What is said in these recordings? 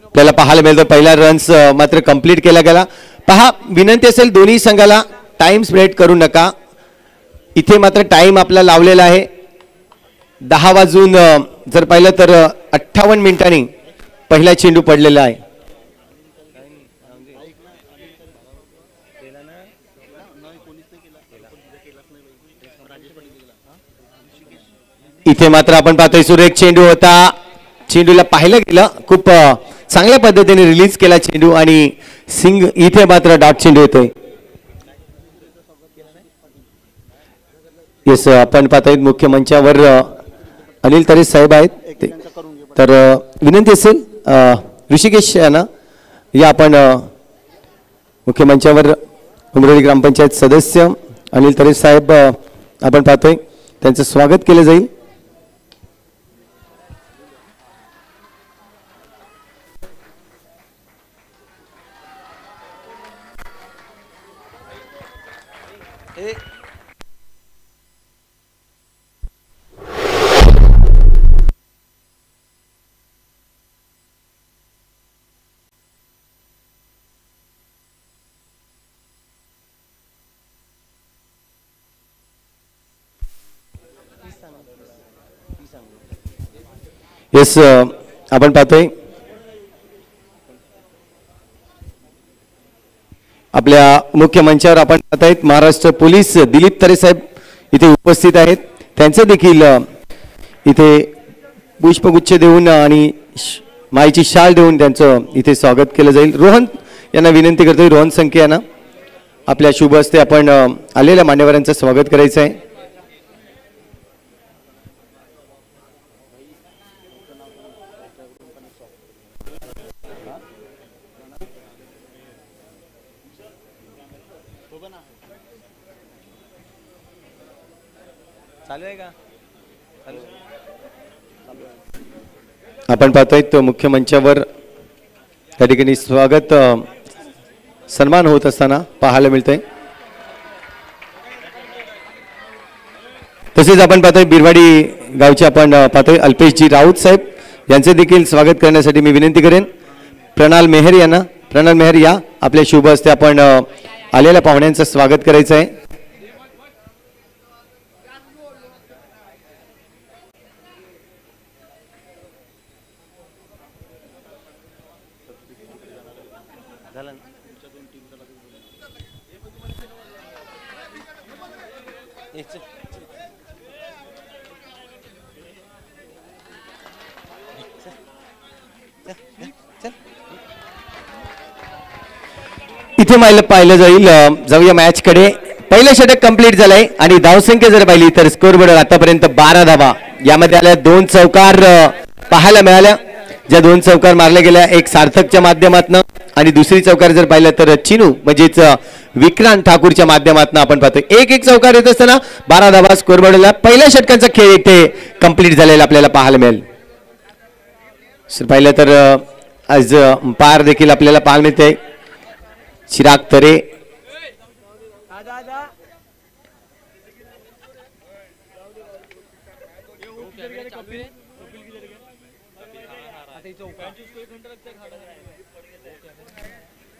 आपल्याला पाहायला मिळतं पहिला रन्स मात्र कंप्लीट केला गेला। पहा विनंती असेल दोन्ही संघाला टाइम स्प्रेड करू नका। इथे मात्र टाइम आपला लावलेला आहे 10 वाजून जर पाहिलं तर 58 मिनिटांनी पहिला चेंडू पडलेला आहे। इथे मात्र आपण पाहतोय सुरेख चेंडू होता, चेंडूला पाहिलं गेलं, खूप चांगल्या पद्धतीने रिलीज केला चेंडू आणि सिंग इथे मात्र डॉट चेंडू येतोय। येस आपण पाहतोय मुख्य मंचावर अनिल तरे साहेब आहेत, तर विनंती असेल ऋषिकेश यांना या आपण मुख्य मंचावर उमरोली ग्रामपंचायत सदस्य अनिल तरे साहेब आपण पाहतोय त्यांचं स्वागत केलं जाईल। येस आपण पाहतोय आपल्या मुख्य मंचावर आपण पाहतायत महाराष्ट्र पोलीस दिलीप तरे साहेब इथे उपस्थित आहेत। त्यांचं देखील इथे पुष्पगुच्छ देऊन आणि माईची शाल देऊन त्यांचं इथे स्वागत केलं जाईल। रोहन यांना विनंती करतोय, रोहन संके यांना आपल्या शुभ हस्ते आपण आलेल्या मान्यवरांचं स्वागत करायचं आहे। आपण पाहतोय तो मुख्य मंचावर त्या ठिकाणी स्वागत सन्मान होत असताना पाहायला मिळतंय। तसेच आपण पाहतोय बिरवाडी गावचे आपण पाहतोय अल्पेशजी राऊत साहेब यांचे देखील स्वागत करण्यासाठी मी विनंती करेन प्रणाल मेहर यांना। प्रणाल मेहर या आपल्या शुभ हस्ते आपण आलेल्या पाहुण्यांचं स्वागत करायचं आहे। इथे पाहिलं जाईल जाऊया मॅच कडे। पहिलं षटक कंप्लीट झालंय आणि धावसंख्या जर पाहिली तर स्कोर बोर्ड आतापर्यंत 12 धावा, यामध्ये आल्या 2 चौकार पाहायला मिळाल्या, ज्या 2 चौकार मारल्या गेल्या एक सार्थकच्या माध्यमातून आणि दुसरी चौकार जर पाहिलं तर चिनू म्हणजेच विक्रांत ठाकूरच्या माध्यमातून आपण पाहतोय एक चौकार येत असताना 12 धावा स्कोर बोर्डला पहिल्या षटकांचा खेळ इथे कंप्लीट झालेला आपल्याला पाहायला मिळेल। पाहिलं तर आज पार देखील आपल्याला पाहायला मिळते चिराग तरे,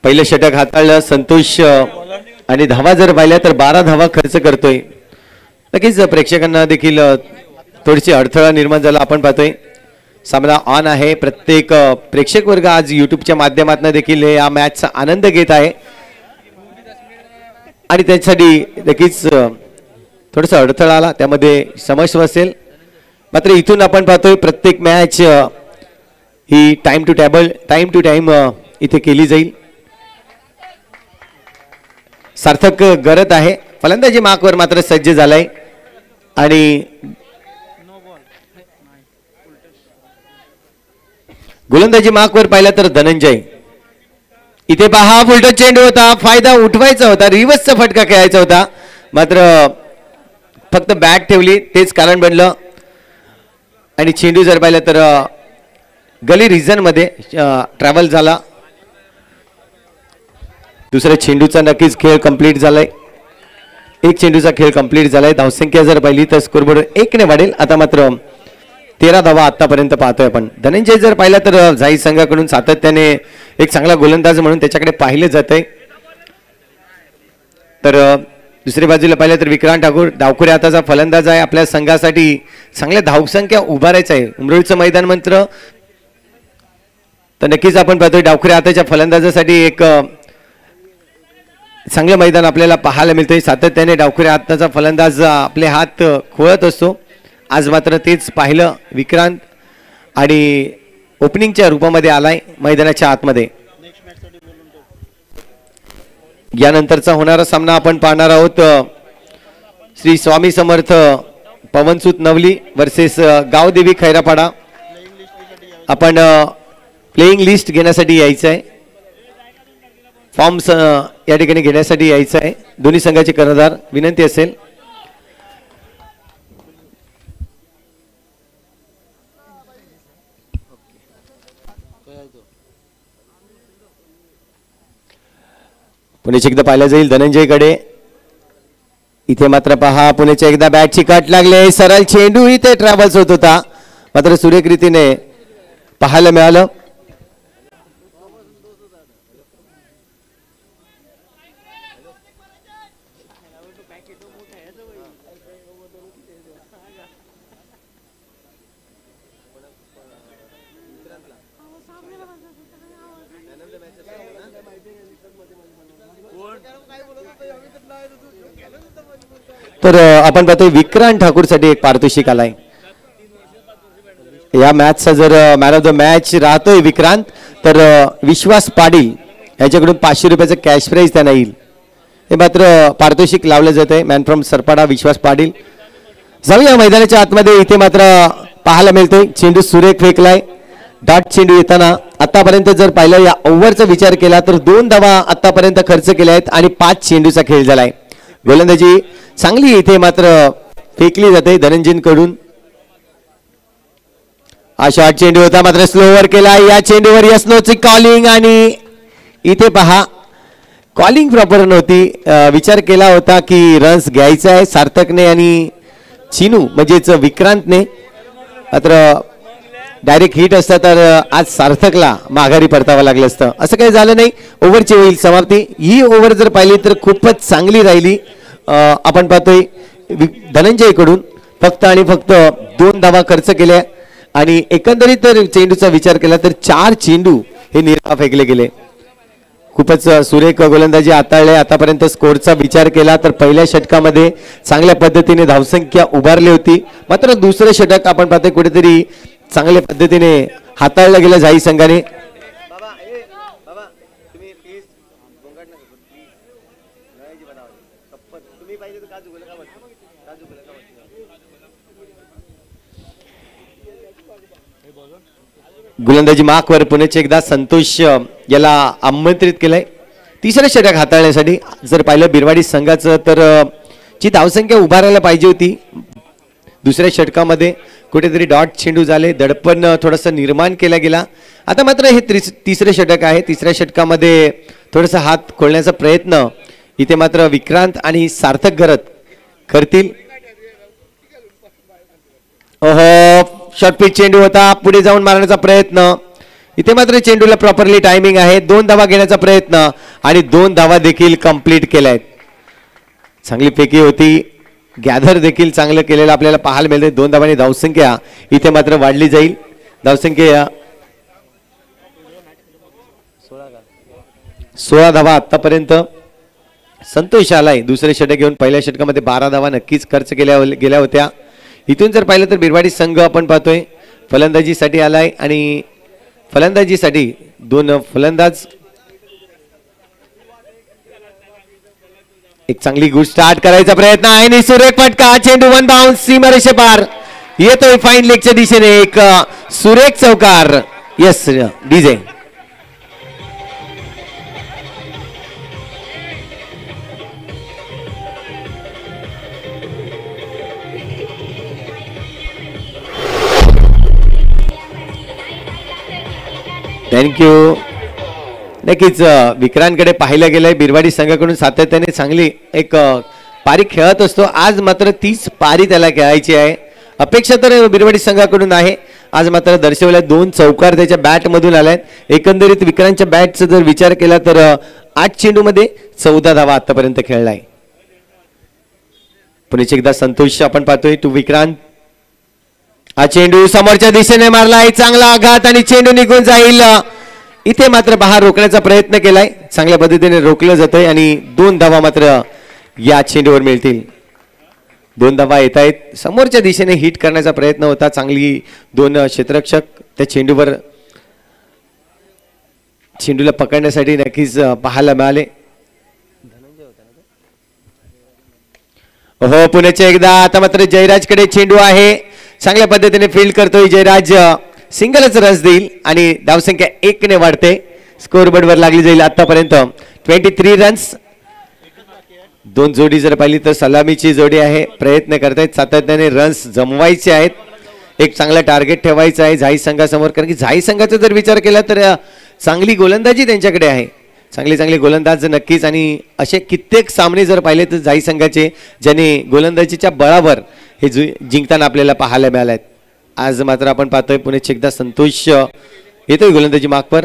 पहिलं षटक हाताळलं संतोष आणि धावा जर पाहिल्या तर 12 धावा खर्च करतोय। नक्कीच प्रेक्षकांना देखील थोडीशी अडथळा निर्माण झाला। आपण पाहतोय सामना ऑन आहे, प्रत्येक प्रेक्षक वर्ग आज युट्यूबच्या माध्यमातून देखील या मॅचचा आनंद घेत आहे आणि त्यासाठी नक्कीच थोडासा अडथळा आला, त्यामध्ये समस्या असेल। मात्र इथून आपण पाहतोय प्रत्येक मॅच ही टाइम टू टाइम इथे केली जाईल। सार्थक गरत आहे, फलंदाजी मार्कवर मात्र सज्ज झालाय आणि गोलंदाजी मार्कवर पाहिला तर धनंजय। इथे पहा फुलटच चेंडू होता, फायदा उठवायचा होता, रिव्हर्सचा फटका खेळायचा होता, मात्र फक्त बॅट ठेवली तेच कारण बनलं आणि चेंडू जर पाहिला तर गली रिजन मध्ये ट्रॅव्हल झाला। दुसऱ्या चेंडूचा नक्कीच खेळ कंप्लीट झालाय, एक चेंडूचा खेळ कंप्लीट झालाय। धावसंख्या जर पाहिली तर स्कोरबोर्ड 1 ने वाढेल। आता मात्र 13 धावा आतापर्यंत पाहतोय आपण. धनंजय जर पाहिला तर झाई संघाकडून सातत्याने एक चांगला गोलंदाज म्हणून त्याच्याकडे पाहिले जाते. तर दुसरी बाजूला पाहिलं तर विक्रांत ठाकूर डावखुरे हाताचा फलंदाज आहे. आपल्या संघासाठी चांगल्या धावसंख्या उभारायचं आहे. उमरोळीचं मैदान मंत्र तर नक्कीच आपण पाहतोय डावखुरे हाताच्या फलंदाजासाठी एक चांगलं मैदान आपल्याला पाहायला मिळतंय. सातत्याने डावखुरे हाताचा फलंदाज आपले हात खोळत असतो. आज मात्र तेच पाहिलं. विक्रांत आणि ओपनिंगच्या रूपामध्ये आलाय मैदानाच्या आतमध्ये. यानंतरचा होणारा सामना आपण पाहणार आहोत. श्री स्वामी समर्थ पवनसूत नवली वर्सेस गावदेवी खैरापाडा. आपण प्लेइंग लिस्ट घेण्यासाठी यायचं आहे. फॉर्म्स या ठिकाणी घेण्यासाठी यायचं आहे. दोन्ही संघाचे कर्णधार विनंती असेल. पुण्याची एकदा पाहिलं जाईल धनंजयकडे. इथे मात्र पहा पुण्याच्या एकदा बॅटची कट लागले. सरळ चेंडू इथे ट्रॅव्हल्स होत होता मात्र सुरेख रीतीने पाहायला मिळालं. तर आपण पाहतोय विक्रांत ठाकूर साठी एक पारितोषिक आलाय. या मॅचचा जर मॅन ऑफ द मॅच राहतोय विक्रांत तर विश्वास पाटील याच्याकडून 500 रुपयाचं कॅश प्राइज त्यांना येईल. हे मात्र पारितोषिक लावलं जात आहे. मॅन फ्रॉम सरपाडा विश्वास पाटील. जाऊया मैदानाच्या आतमध्ये. इथे मात्र पाहायला मिळतोय चेंडू सुरेख फेकलाय. डॉट चेंडू येताना आतापर्यंत जर पाहिलं या ओव्हरचा विचार केला तर 2 धावा आतापर्यंत खर्च केल्या आहेत आणि 5 चेंडूचा खेळ झालाय. गोलंदाजी चांगली इथे मात्र फेकली जाते धनंजयकडून. हा शॉर्ट चेंडू होता मात्र स्लोवर केला. या चेंडूवर यस्नोची कॉलिंग आणि इथे पहा कॉलिंग प्रॉपर नव्हती. विचार केला होता की रन्स घ्यायचा आहे सार्थकने आणि चिनू म्हणजेच विक्रांतने. मात्र डायरेक्ट हिट असता तर आज सार्थकला माघारी परतावं लागलं असतं. असं काही झालं नाही. ओव्हरची होईल समाप्ती. ही ओव्हर जर पाहिली तर खूपच चांगली राहिली. आपण पाहतोय धनंजयकडून फक्त आणि फक्त 2 धावा खर्च केल्या आणि एकंदरीत तर चेंडूचा विचार केला तर 4 चेंडू हे निर्धाव फेकले गेले. खूपच सुरेख गोलंदाजी हाताळले. आतापर्यंत स्कोरचा विचार केला तर पहिल्या षटकामध्ये चांगल्या पद्धतीने धावसंख्या उभारली होती. मात्र दुसरं षटक आपण पाहतोय कुठेतरी चांगल्या पद्धतीने हाताळलं गेलं झाई संघाने. गोलंदाजी मार्कवर पुण्याचे एकदा संतोष याला आमंत्रित केलंय तिसरं षटक हाताळण्यासाठी. जर पाहिलं बिरवाडी संघाचं तर जी धावसंख्या उभारायला पाहिजे होती दुसऱ्या षटकामध्ये कुठेतरी डॉट चेंडू झाले. दडपण थोडंसं निर्माण केला गेला. आता मात्र हे तिसरे षटक आहे. तिसऱ्या षटकामध्ये थोडासा हात खोलण्याचा प्रयत्न इथे मात्र विक्रांत आणि सार्थक गरत करतील. ओहो शॉर्ट पिच चेंडू होता. पुढे जाऊन मारण्याचा प्रयत्न. इथे मात्र चेंडूला प्रॉपरली टायमिंग आहे. 2 धावा घेण्याचा प्रयत्न आणि 2 धावा देखील कंप्लीट केल्या आहेत. चांगली पैकी होती. गॅदर देखील चांगलं केलेलं आपल्याला पाहायला मिळते. 2 धावांनी धावसंख्या इथे मात्र वाढली जाईल. धावसंख्या 16 धावा आतापर्यंत संतोष आलाय. दुसरे षटक घेऊन पहिल्या षटकामध्ये 12 धावा नक्कीच खर्च गेल्या होत्या. इथून जर पाहिलं तर बिरवाडी संघ आपण पाहतोय फलंदाजीसाठी आलाय आणि फलंदाजीसाठी 2 फलंदाज. एक चांगली गुड स्टार्ट करायचा प्रयत्न आहे आणि सुरेख फटका. चेंडू 1 बाउन्स सीमारेषे पार येतोय फाईन लेगच्या दिशेने. एक सुरेख चौकार. Yes DJ. थँक्यू. नक्कीच विक्रांतकडे पाहिलं गेलंय. बिरवाडी संघाकडून सातत्याने चांगली एक पारी खेळत असतो. आज मात्र 30 पारी त्याला खेळायची आहे अपेक्षा तर बिरवाडी संघाकडून आहे. आज मात्र दर्शवल्या 2 चौकार त्याच्या बॅट मधून आल्यात. एकंदरीत विक्रांतच्या बॅटचा जर विचार केला तर 8 चेंडूमध्ये 14 धावा आतापर्यंत खेळलाय. पुन्हा एकदा संतोष आपण पाहतोय टू विक्रांत. हा चेंडू समोरच्या दिशेने मारलाय, चांगला आघात आणि चेंडू निघून जाईल. इथे मात्र बाहेर रोखण्याचा प्रयत्न केलाय, चांगल्या पद्धतीने रोखलं जातंय आणि 2 धावा मात्र या चेंडूवर मिळतील. 2 धावा येत आहेत. समोरच्या दिशेने हिट करण्याचा प्रयत्न होता, चांगली 2 क्षेत्ररक्षक त्या चेंडूला पकडण्यासाठी नक्कीच पाहायला मिळाले. हो पुण्याच्या एकदा. आता मात्र जयराजकडे चेंडू आहे, चांगल्या पद्धतीने फील्ड करतोय जयराज. सिंगलच रस देईल आणि धावसंख्या 1 ने वाढते. स्कोरबोर्डवर लागली जाईल आतापर्यंत 23 रन्स. 2 जोडी जर पाहिली तर सलामीची जोडी आहे. प्रयत्न करतायत सातत्याने रन्स जमवायचे आहेत. एक चांगला टार्गेट ठेवायचं आहे झाई संघासमोर, कारण की झाई संघाचा जर विचार केला तर चांगली गोलंदाजी त्यांच्याकडे आहे. चांगले गोलंदाज नक्कीच, आणि असे कित्येक सामने जर पाहिले तर झाई संघाचे ज्याने गोलंदाजीच्या बळावर हे जिंकताना आपल्याला पाहायला मिळाले. आज मात्र आपण पाहतोय पुणे एकदा संतोष येतोय गोलंदाजी मागवर.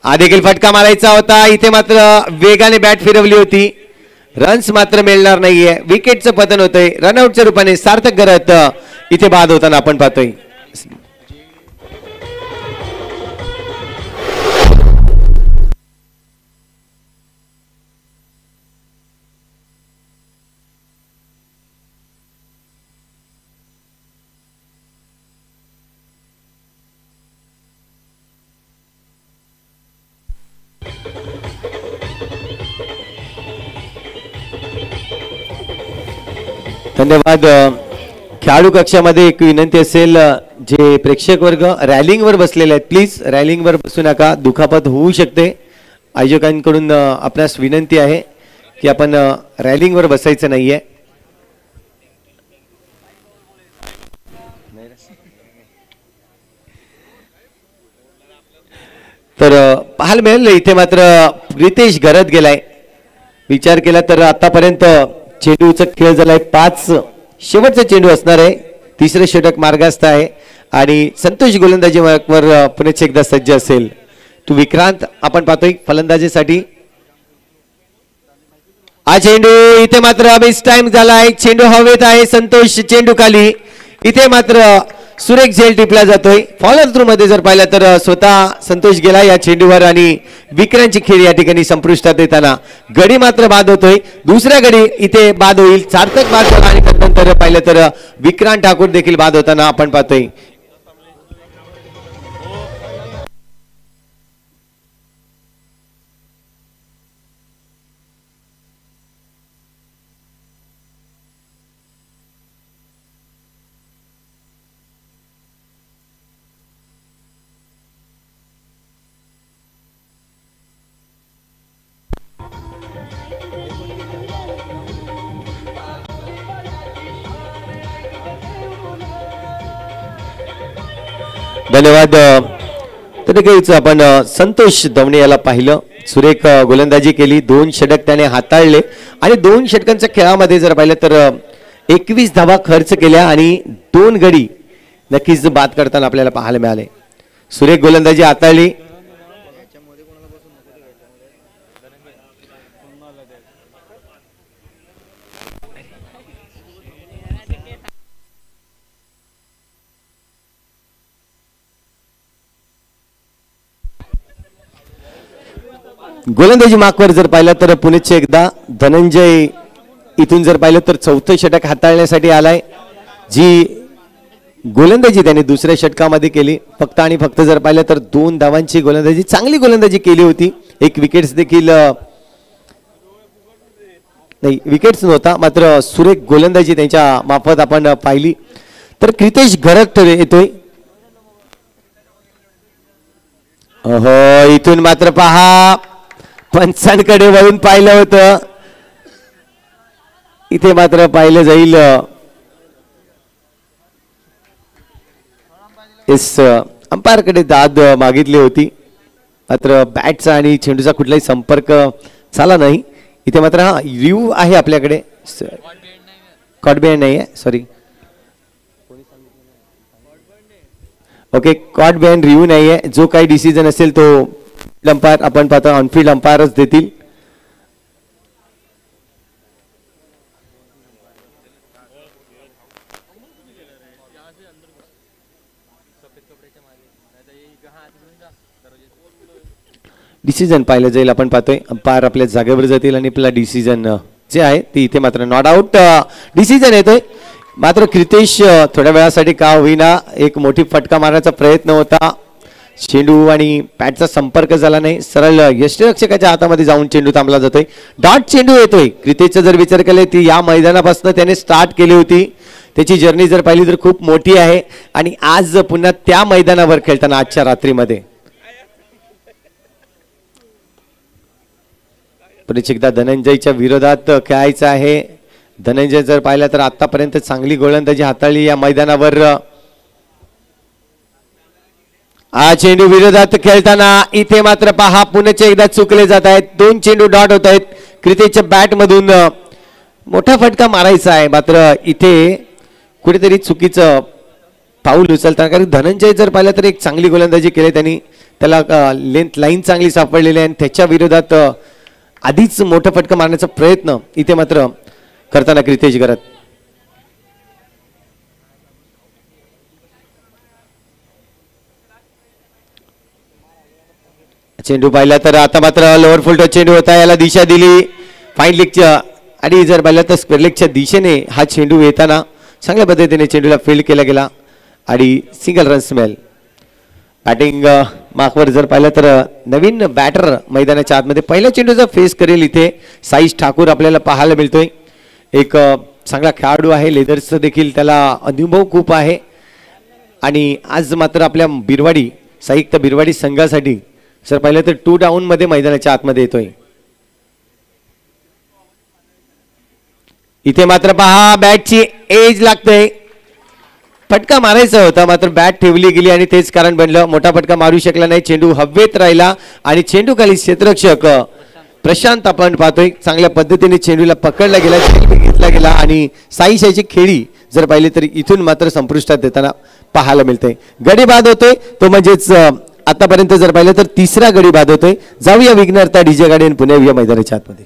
हा देखील फटका मारायचा होता, इथे मात्र वेगाने बॅट फिरवली होती. रन्स मात्र मिळणार नाहीये, विकेटचं पतन होतंय. रनआउटच्या रूपाने सार्थक करत इथे बाद होताना आपण पाहतोय. धन्यवाद. खेळाडू कक्षामध्ये एक विनंती असेल, जे प्रेक्षक वर्ग रॅलिंग वर बसलेले आहेत प्लीज रॅलिंग वर बसू नका, दुखापत होऊ शकते. आयोजकांकडून आपणास विनंती आहे की आपण रॅलिंग वर बसायचं नाहीये. तर पाहायला मिळेल इथे मात्र रितेश घरत गेलाय. विचार केला तर आतापर्यंत चेंडूचा खेळ झालाय 5. शेवटचा चेंडू असणार आहे. 3रं षटक मार्गस्थ आहे आणि संतोष गोलंदाजी वर पुणे एकदा सज्ज असेल. तू विक्रांत आपण पाहतोय फलंदाजीसाठी. हा चेंडू इथे मात्र मिस टाइम झालाय. चेंडू हवेत आहे, संतोष चेंडू खाली. इथे मात्र सुरेख झेल टिपला जातोय. फॉलोअर थ्रू मध्ये जर पाहिलं तर स्वतः संतोष गेला या चेंडूवर आणि विक्रांतची खेळ या ठिकाणी संपुष्टात येताना गडी मात्र बाद होतोय. दुसऱ्या गडी इथे बाद होईल, सार्थक बाद झाला आणि त्यानंतर पाहिलं तर विक्रांत ठाकूर देखील बाद होताना आपण पाहतोय. धन्यवाद. तर नक्कीच आपण संतोष दवणे याला पाहिलं. सुरेख गोलंदाजी केली, 2 षटक त्याने हाताळले आणि 2 षटकांच्या खेळामध्ये जर पाहिलं तर 21 धावा खर्च केल्या आणि 2 गडी नक्कीच बाद करताना आपल्याला पाहायला मिळाले. सुरेख गोलंदाजी हाताळली. गोलंदाजी मार्कवर जर पाहिलं तर पुणेचे एकदा धनंजय इथून जर पाहिलं तर 4थं षटक हाताळण्यासाठी आलाय. जी गोलंदाजी त्याने 2ऱ्या षटकामध्ये केली, फक्त आणि फक्त जर पाहिलं तर 2 धावांची गोलंदाजी, चांगली गोलंदाजी केली होती. 1 विकेट्स देखील नाही, विकेट्स नव्हता, मात्र सुरेख गोलंदाजी त्यांच्या मार्फत आपण पाहिली. तर क्रितेश घरत येतोय. हो इथून मात्र पहा पंचांकडे वळून पाहिलं होतं, इथे मात्र पाहिलं जाईल. अंपायरकडे दाद मागितली होती, मात्र बॅटचा आणि चेंडूचा कुठलाही संपर्क झाला नाही. इथे मात्र हा रिव्ह्यू आहे आपल्याकडे, कॉट बिहाइंड नाही आहे, sorry. Okay, caught behind review नाहीये. जो काही डिसिजन असेल तो अंपायर आपण पाहतो ऑनफिल्ड अंपायरच देतील. डिसिजन पाहिलं जाईल. आपण पाहतोय अंपायर आपल्या जागेवर जातील आणि आपला डिसिजन जे आहे ते इथे मात्र नॉट आउट डिसिजन येतोय. मात्र क्रितेश थोड्या वेळासाठी का होईना एक मोठी फटका मारण्याचा प्रयत्न होता. चेंडू आणि पॅटचा संपर्क झाला नाही. सरळ यष्टीरक्षकाच्या हातामध्ये जाऊन चेंडू थांबला जातोय. डॉट चेंडू येतोय. क्रितेशचा जर विचार केला ती या मैदानापासून त्याने स्टार्ट केली होती. त्याची जर्नी जर पाहिली तर खूप मोठी आहे आणि आज पुन्हा त्या मैदानावर खेळताना आजच्या रात्रीमध्ये पुढे एकदा धनंजयच्या विरोधात खेळायचं आहे. धनंजय जर पाहिला तर आतापर्यंत चांगली गोलंदाजी हाताळली या मैदानावर. हा चेंडू विरोधात खेळताना इथे मात्र पहा पुन्हा एकदा चुकले जात आहेत. 2 चेंडू डॉट होत आहेत. क्रितेशच्या बॅट मधून मोठा फटका मारायचा आहे. मात्र इथे कुठेतरी चुकीचं पाऊल उचलतात. कारण धनंजय जर पाहिलं तर एक चांगली गोलंदाजी केली त्यांनी. त्याला लेंथ लाईन चांगली सापडलेली आहे आणि त्याच्या विरोधात आधीच मोठा फटका मारण्याचा प्रयत्न इथे मात्र करताना क्रितेश करत. चेंडू पाहिला तर आता मात्र लोअर फुल चेंडू होता. याला दिशा दिली फाईन लेगच्या आणि जर पाहिलं तर स्क्वेअर लेगच्या दिशेने हा चेंडू येताना चांगल्या पद्धतीने चेंडूला फील्ड केला गेला आणि सिंगल रन्स मिळेल. बॅटिंग मार्कवर जर पाहिलं तर नवीन बॅटर मैदानाच्या आतमध्ये पहिल्या चेंडूचा फेस करेल इथे साईश ठाकूर आपल्याला पाहायला मिळतोय. एक चांगला खेळाडू आहे. लेदर्सचा देखील त्याला अनुभव खूप आहे आणि आज मात्र आपल्या बिरवाडी संयुक्त बिरवाडी संघासाठी जर पाहिलं तर 2 डाऊन मध्ये मैदानाच्या आतमध्ये येतोय. इथे मात्र पहा बॅटची एज लागतंय. फटका मारायचा होता मात्र बॅट ठेवली गेली आणि तेच कारण बनलं. मोठा फटका मारू शकला नाही. चेंडू हवेत राहिला आणि चेंडू खाली क्षेत्ररक्षक प्रशांत आपण पाहतोय चांगल्या पद्धतीने चेंडूला पकडला गेला, घेतला गेला आणि साईशाची खेळी जर पाहिली तर इथून मात्र संपुष्टात देताना पाहायला मिळते. गडी बाद होतोय तो म्हणजेच आतापर्यंत जर पाहिलं तर 3रा गडी बाद होतोय. जाऊया विघ्नहर्ता डीजे गार्डन पुणे या मैदानाच्या आतमध्ये.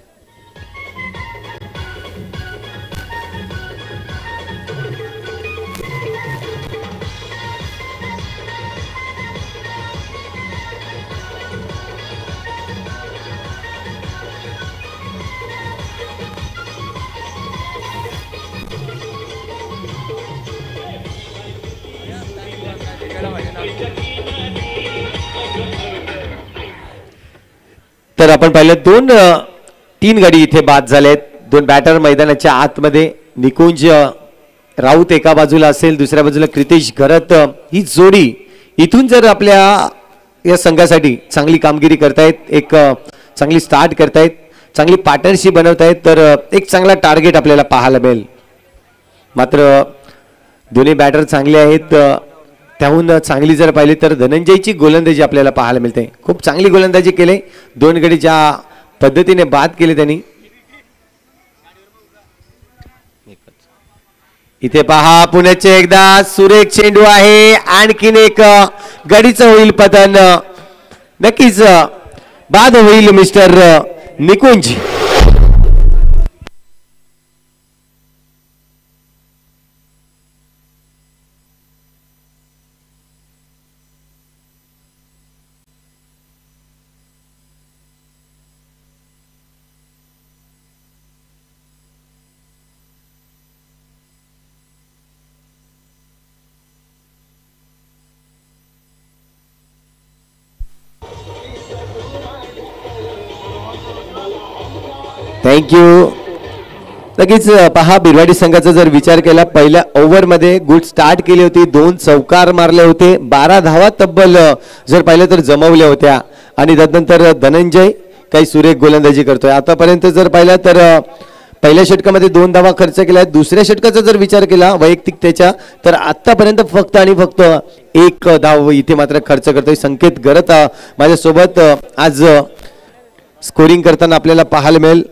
तर आपण पाहिलं 2-3 गडी इथे बाद झालेत. 2 बॅटर मैदानाच्या आतमध्ये. निकुंज राऊत एका बाजूला असेल, दुसऱ्या बाजूला क्रितेश घरत. ही जोडी इथून जर आपल्या या संघासाठी चांगली कामगिरी करतायत, एक चांगली स्टार्ट करतायत, चांगली पार्टनरशिप बनवतायत तर एक चांगला टार्गेट आपल्याला पाहायला मिळेल. मात्र दोन्ही बॅटर चांगले आहेत. त्याहून चांगली जर पाहिली तर धनंजयची गोलंदाजी आपल्याला पाहायला मिळते. खूप चांगली गोलंदाजी केली. 2 गडी ज्या पद्धतीने बाद केले त्यांनी. इथे पहा पुण्याचे एकदा सुरेख चेंडू आहे. आणखीन एक गडीचं होईल पतन. नक्कीच बाद होईल मिस्टर निकुंज. थँक्यू. नक्कीच पहा बिरवाडी संघाचा जर विचार केला पहिल्या ओव्हरमध्ये गुड स्टार्ट केली होती. 2 चौकार मारले होते. 12 धावा तब्बल जर पाहिलं तर जमवल्या होत्या आणि त्यानंतर धनंजय काही सुरेख गोलंदाजी करतोय. आतापर्यंत जर पाहिलं तर पहिल्या षटकामध्ये 2 धावा खर्च केल्या. दुसऱ्या षटकाचा जर विचार केला वैयक्तिक त्याच्या तर आतापर्यंत फक्त आणि फक्त 1 धाव इथे मात्र खर्च करतोय. संकेत घरत माझ्यासोबत आज स्कोरिंग करताना आपल्याला पाहायला मिळेल.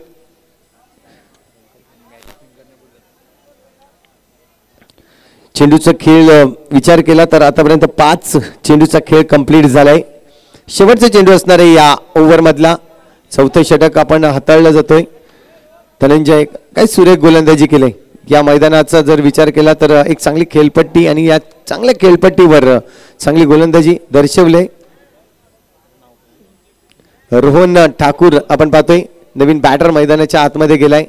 चेंडूचा खेळ विचार केला तर आतापर्यंत 5 चेंडूचा खेळ कंप्लीट झालाय. शेवटचा चेंडू असणार आहे या ओव्हर मधला. चौथं षटक आपण हाताळलं जातोय. धनंजय काय सुरेख गोलंदाजी केली. या मैदानाचा जर विचार केला तर एक चांगली खेळपट्टी आणि या चांगल्या खेळपट्टीवर चांगली गोलंदाजी दर्शवले. रोहन ठाकूर आपण पाहतोय नवीन बॅटर मैदानाच्या आतमध्ये गेलाय.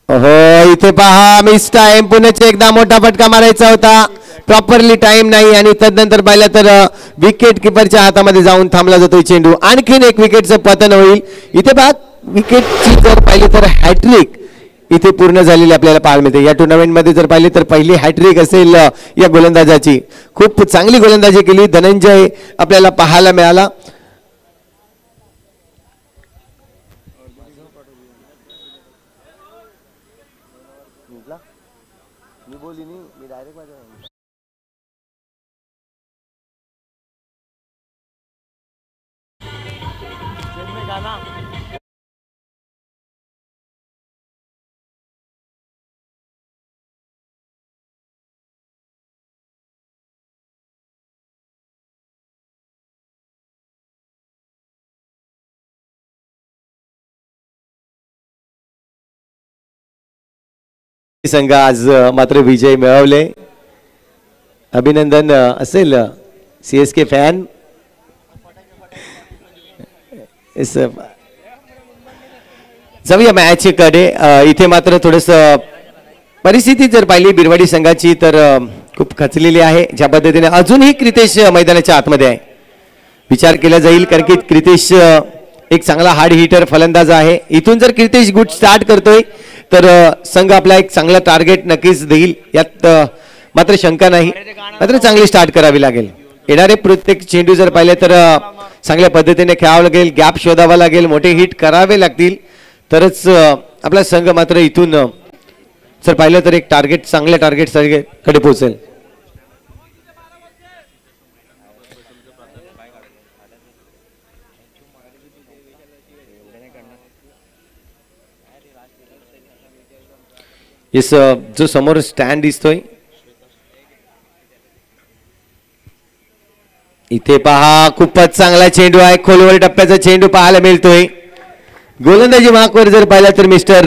हो इथे पहा मिस टाइम. पुण्याचा एकदा मोठा फटका मारायचा होता. प्रॉपरली टाइम नाही आणि तदनंतर पाहिलं तर विकेट किपरच्या हातामध्ये जाऊन थांबला जातोय चेंडू. आणखीन एक विकेटचं पतन होईल. इथे पहा विकेटची जर पाहिली तर हॅट्रिक इथे पूर्ण झालेली आपल्याला पाहायला मिळते. या टुर्नामेंट मध्ये जर पाहिली तर पहिली हॅट्रिक असेल या गोलंदाजाची. खूप चांगली गोलंदाजी केली धनंजय आपल्याला पाहायला मिळाला. संघ आज मात्र विजय मिळवले. अभिनंदन असेल CSK फॅन. जाऊया मॅच कडे. इथे मात्र थोडस परिस्थिती जर पाहिली बिरवाडी संघाची तर खूप खचलेली आहे. ज्या पद्धतीने अजूनही क्रितेश मैदानाच्या आतमध्ये आहे. विचार केला जाईल कारण की क्रितेश एक चांगला हार्ड हिटर फलंदाज आहे. इथून जर क्रितेश गुड स्टार्ट करतोय तर संघ आपला एक चांगला टार्गेट नक्कीच देईल यात मात्र शंका नाही. मात्र चांगली स्टार्ट करावी लागेल. येणारे प्रत्येक चेंडू जर पाहिले तर चांगल्या पद्धतीने खेळावं लागेल. गॅप शोधावा लागेल. मोठे हिट करावे लागतील तरच आपला संघ मात्र इथून जर पाहिलं तर एक टार्गेट चांगल्या टार्गेट कडे पोहोचेल. जो समोर स्टँड दिसतोय इथे पहा खूपच चांगला चेंडू आहे. खोलवर टप्प्याचा चेंडू पाहायला मिळतोय. गोलंदाजी मार्कवर जर पाहिला तर मिस्टर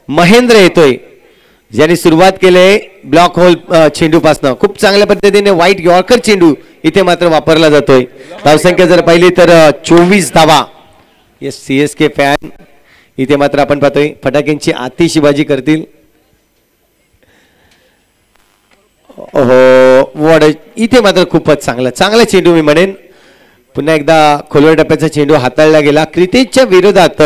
महेंद्र येतोय ज्यांनी सुरुवात केली ब्लॉक होल चेंडू पासनं. खूप चांगल्या पद्धतीने व्हाईट यॉर्कर चेंडू इथे मात्र वापरला जातोय. धावसंख्या जर पाहिली तर 24 धावा. येस CSK फॅन इथे मात्र आपण पाहतोय फटाक्यांची आतिषबाजी करतील. हो इथे मात्र खूपच चांगला चेंडू मी म्हणेन. पुन्हा एकदा खोलवर टप्प्याचा चेंडू हाताळला गेला. क्रितेशच्या विरोधात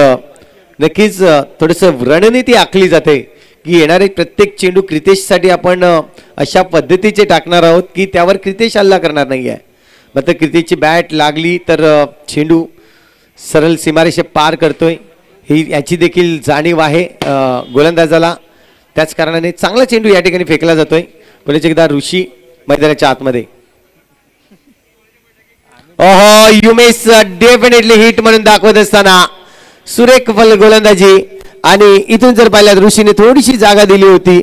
नक्कीच थोडस रणनीती आखली जाते की येणारे प्रत्येक चेंडू क्रितेशसाठी आपण अशा पद्धतीचे टाकणार आहोत की त्यावर क्रितेश हल्ला करणार नाही आहे. मात्र क्रितेशची बॅट लागली तर चेंडू सरळ सीमारेषे पार करतोय ही याची देखील जाणीव आहे गोलंदाजाला. त्याच कारणाने चांगला चेंडू या ठिकाणी फेकला जातोय. पुढे एकदा ऋषी मैदानाच्या आतमध्ये. ओहो युमेश डेफिनेटली हिट म्हणून दाखवत असताना सुरेख गोलंदाजी. आणि इथून जर पाहिल्यात ऋषीने थोडीशी जागा दिली होती.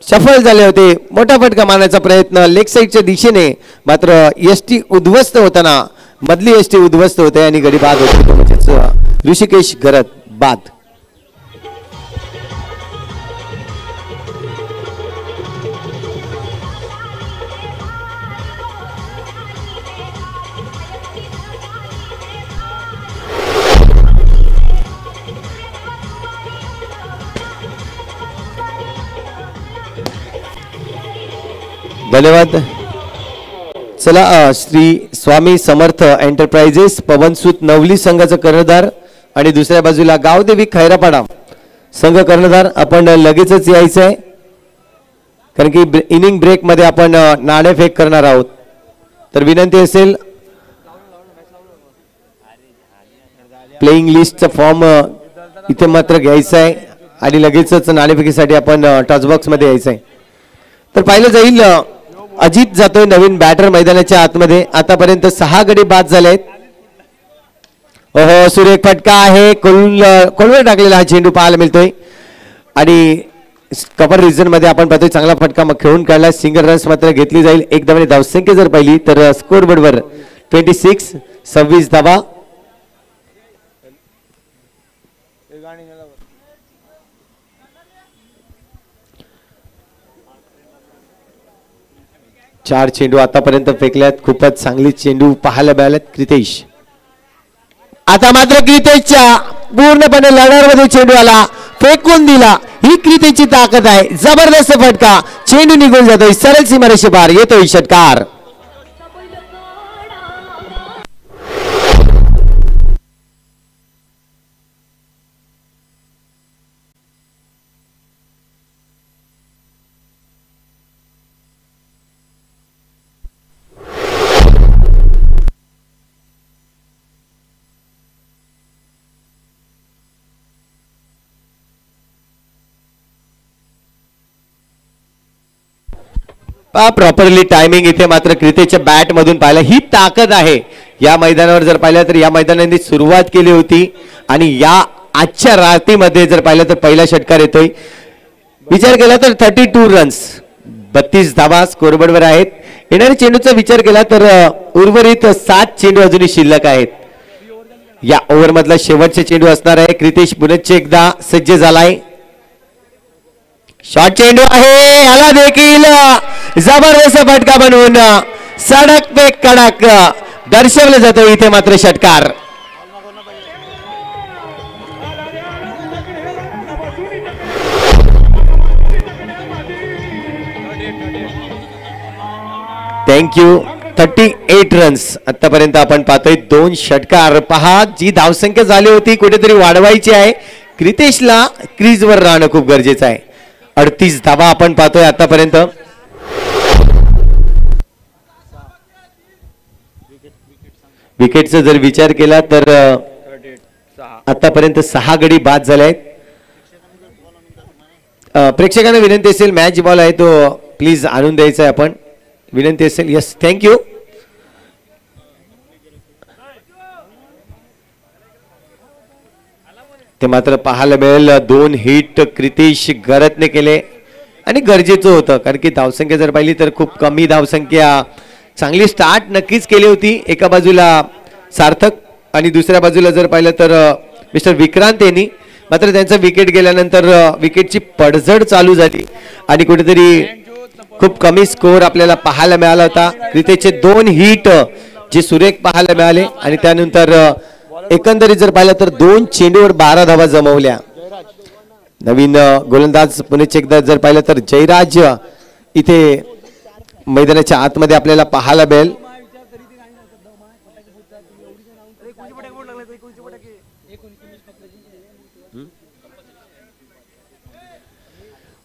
सफल झाले होते. मोठा फटका मारण्याचा प्रयत्न लेग साईडच्या दिशेने मात्र एसटी उद्ध्वस्त होताना मधली एसटी उद्ध्वस्त होते आणि गडी बाद होते. म्हणजेच ऋषिकेश गरत बाद. धन्यवाद. चला श्री स्वामी समर्थ एंटरप्राइजेस पवनसूत नवली संघाचा कर्णधार आणि दुसऱ्या बाजूला गावदेवी खैरापाडा संघ कर्णधार आपण लगेचच यायचं आहे कारण की इनिंग ब्रेक मध्ये आपण नाणेफेक करणार आहोत. तर विनंती असेल प्लेइंग लिस्टचा फॉर्म इथे मात्र घ्यायचा आहे आणि लगेचच नाणेफेकीसाठी आपण टॉस बॉक्स मध्ये यायचं आहे. तर पाहिलं जाईल अजित जातोय नवीन बॅटर मैदानाच्या आतमध्ये. आतापर्यंत 6 गडी बाद झाले आहेत. ओहो सुरेख फटका आहे. कोलवर टाकलेला हा चेंडू पाहायला मिळतोय. आणि कव्हर रिजन मध्ये आपण पाहतोय चांगला फटका मग खेळून काढला. सिंगल रन्स मात्र घेतली जाईल. एक धावाने धावसंख्या जर पाहिली तर स्कोर बोर्डवर 26 धावा. चार चेंडू आतापर्यंत फेकल्यात. खूपच चांगली चेंडू पाहायला मिळाल्यात क्रितेश. आता मात्र क्रितेशच्या पूर्णपणे लढाईमध्ये चेंडू आला, फेकून दिला. ही क्रितेशची ताकद आहे. जबरदस्त फटका, चेंडू निघून जातोय सरळ सीमारेषे पार. येतोय षटकार. प्रॉपरली टायमिंग इथे मात्र क्रितेशच्या बॅट मधून पाहिलं. ही ताकद आहे या मैदानावर. जर पाहिलं तर या मैदानाने सुरुवात केली होती आणि या आजच्या रात्रीमध्ये जर पाहिलं तर पहिला षटकार येतोय. विचार केला तर 32 रन्स 32 धावा स्कोरबोर्डवर आहेत. येणाऱ्या चेंडूचा विचार केला तर उर्वरित 7 चेंडू अजूनही शिल्लक आहेत. या ओव्हर मधला शेवटचा चेंडू असणार आहे. क्रितेश पुनश्च एकदा सज्ज झालाय. शॉर्ट चेंडू आहे, याला देखील जबरदस्त फटका बनवून सडक पे कडक दर्शवलं जातं. इथे मात्र षटकार. थँक्यू. 38 रन्स आतापर्यंत आपण पाहतोय. 2 षटकार. पहा जी धावसंख्या झाली होती कुठेतरी वाढवायची आहे. क्रितेशला क्रीजवर राहणं खूप गरजेचं आहे. 38 धावा आपण पाहतोय आतापर्यंत. विकेटचा जर विचार केला तर आतापर्यंत 6 गडी बाद झाले आहेत. प्रेक्षकांना विनंती असेल मॅच बॉल आहे तो प्लीज आणून द्यायचा आहे. आपण विनंती असेल. Yes thank you. ते मात्र पाहायला मिळेल. 2 हिट क्रितेश गरतने केले आणि गरजेचं होतं कारण की धावसंख्या जर पाहिली तर खूप कमी धावसंख्या. चांगली स्टार्ट नक्कीच केली होती. एका बाजूला सार्थक आणि दुसऱ्या बाजूला जर पाहिलं तर मिस्टर विक्रांत यांनी. मात्र त्यांचा विकेट गेल्यानंतर विकेटची पडझड चालू झाली आणि कुठेतरी खूप कमी स्कोर आपल्याला पाहायला मिळाला होता. क्रितेशचे 2 हिट जे सुरेख पाहायला मिळाले आणि त्यानंतर एकंदरीत जर पाहिलं तर 2 चेंडूवर 12 धावा जमवल्या. नवीन गोलंदाज पुनश्च एकदा जर पाहिलं तर जयराज इथे मैदानाच्या आतमध्ये आपल्याला पाहायला मिळेल.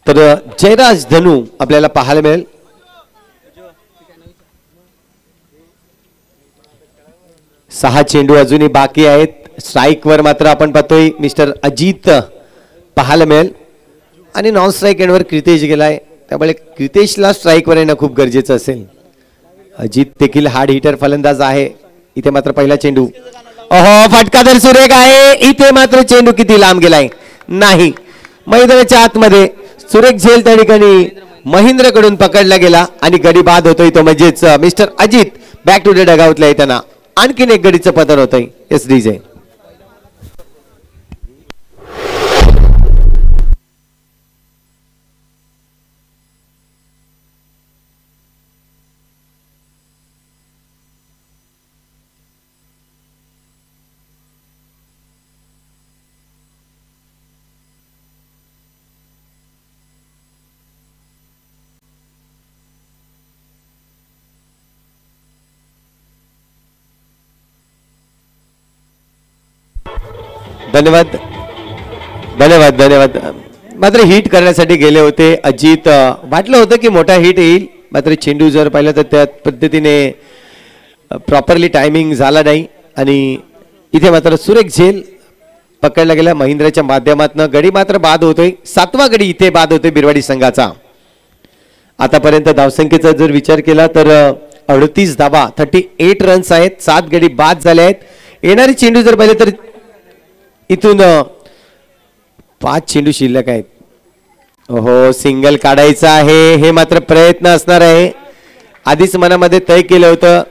तर जयराज धनू आपल्याला पाहायला मिळेल. सहा चेंडू अजूनही बाकी आहेत. स्ट्राईक वर मात्र आपण पाहतोय मिस्टर अजित पाहायला मिळेल आणि नॉन स्ट्राईक एंडवर क्रितेश गेलाय. त्यामुळे क्रितेशला स्ट्राईक वर येणं खूप गरजेचं असेल. अजित देखील हार्ड हिटर फलंदाज आहे. इथे मात्र पहिला चेंडू. ओहो फटका तर सुरेख आहे. इथे मात्र चेंडू किती लांब गेलाय नाही. मैदानाच्या आतमध्ये सुरेख झेल त्या ठिकाणी महेंद्र कडून पकडला गेला आणि गडी बाद होतोय तो म्हणजेच mister Ajit back to the डगआउटला येताना आणखीन एक गडीचं पतन होतंय. एस डीजे धन्यवाद धन्यवाद धन्यवाद. मात्र हिट करण्यासाठी गेले होते अजित. वाटलं होतं की मोठा हिट येईल. मात्र चेंडू जर पाहिलं तर त्या पद्धतीने प्रॉपरली टायमिंग झाला नाही आणि इथे मात्र सुरेख झेल पकडला गेला महेंद्रच्या माध्यमातून. गडी मात्र बाद होतोय. 7वा गडी इथे बाद होतोय बिरवाडी संघाचा. आतापर्यंत धावसंख्येचा जर विचार केला तर 38 धावा 38 रन्स आहेत. 7 गडी बाद झाले आहेत. येणारे चेंडू जर पाहिले तर इथून 5 चेंडू शिल्लक आहेत. हो, सिंगल काढायचं आहे, हे मात्र प्रयत्न असणार आहे. आधीच मनामध्ये तय केलं होतं.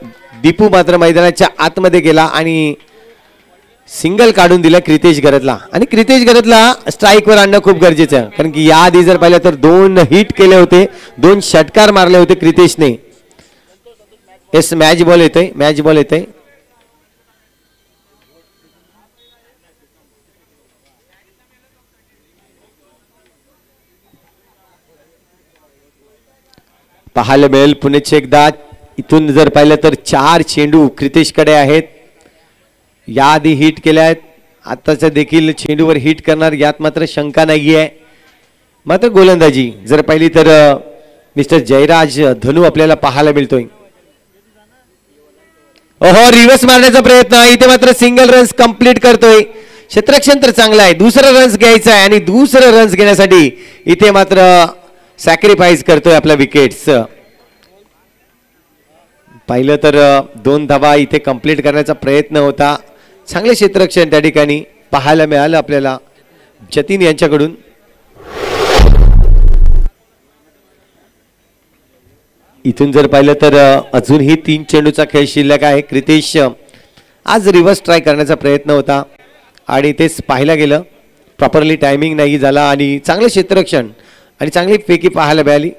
दीपू मात्र मैदानाच्या आतमध्ये गेला आणि सिंगल काढून दिला क्रितेश गरजला. आणि क्रितेश गरजला स्ट्राईकवर आणणं खूप गरजेचं आहे, कारण की याआधी जर पाहिलं तर 2 हिट केले होते, 2 षटकार मारले होते क्रितेशने. येस, मॅच बॉल येतोय, मॅच बॉल येतोय. पाहायला मिळेल पुण्याचे एकदा. इथून जर पाहिलं तर 4 चेंडू क्रितेशकडे आहेत. याआधी हिट केल्या आहेत, आताच्या देखील चेंडूवर हिट करणार यात मात्र शंका नाही आहे. मात्र गोलंदाजी जर पाहिली तर मिस्टर जयराज धनू आपल्याला पाहायला मिळतोय. ओहो, रिव्हर्स मारण्याचा प्रयत्न, इथे मात्र सिंगल रन्स कंप्लीट करतोय. क्षेत्ररक्षण तर चांगलं आहे, दुसरं रन्स घ्यायचं आहे आणि दुसरं रन्स घेण्यासाठी इथे मात्र सॅक्रिफाईस करतोय आपला विकेट्स. पाहिलं तर 2 धावा इथे कंप्लीट करण्याचा प्रयत्न होता. चांगले क्षेत्ररक्षण त्या ठिकाणी पाहायला मिळालं आपल्याला जतीन यांच्याकडून. इथून जर पाहिलं तर अजूनही 3 चेंडूचा खेळ शिल्लक आहे. क्रितेश आज रिव्हर्स ट्राय करण्याचा प्रयत्न होता आणि तेच पाहायला गेलं, प्रॉपरली टायमिंग नाही झाला आणि चांगलं क्षेत्ररक्षण आणि चांगली फेकी पाहायला मिळाली.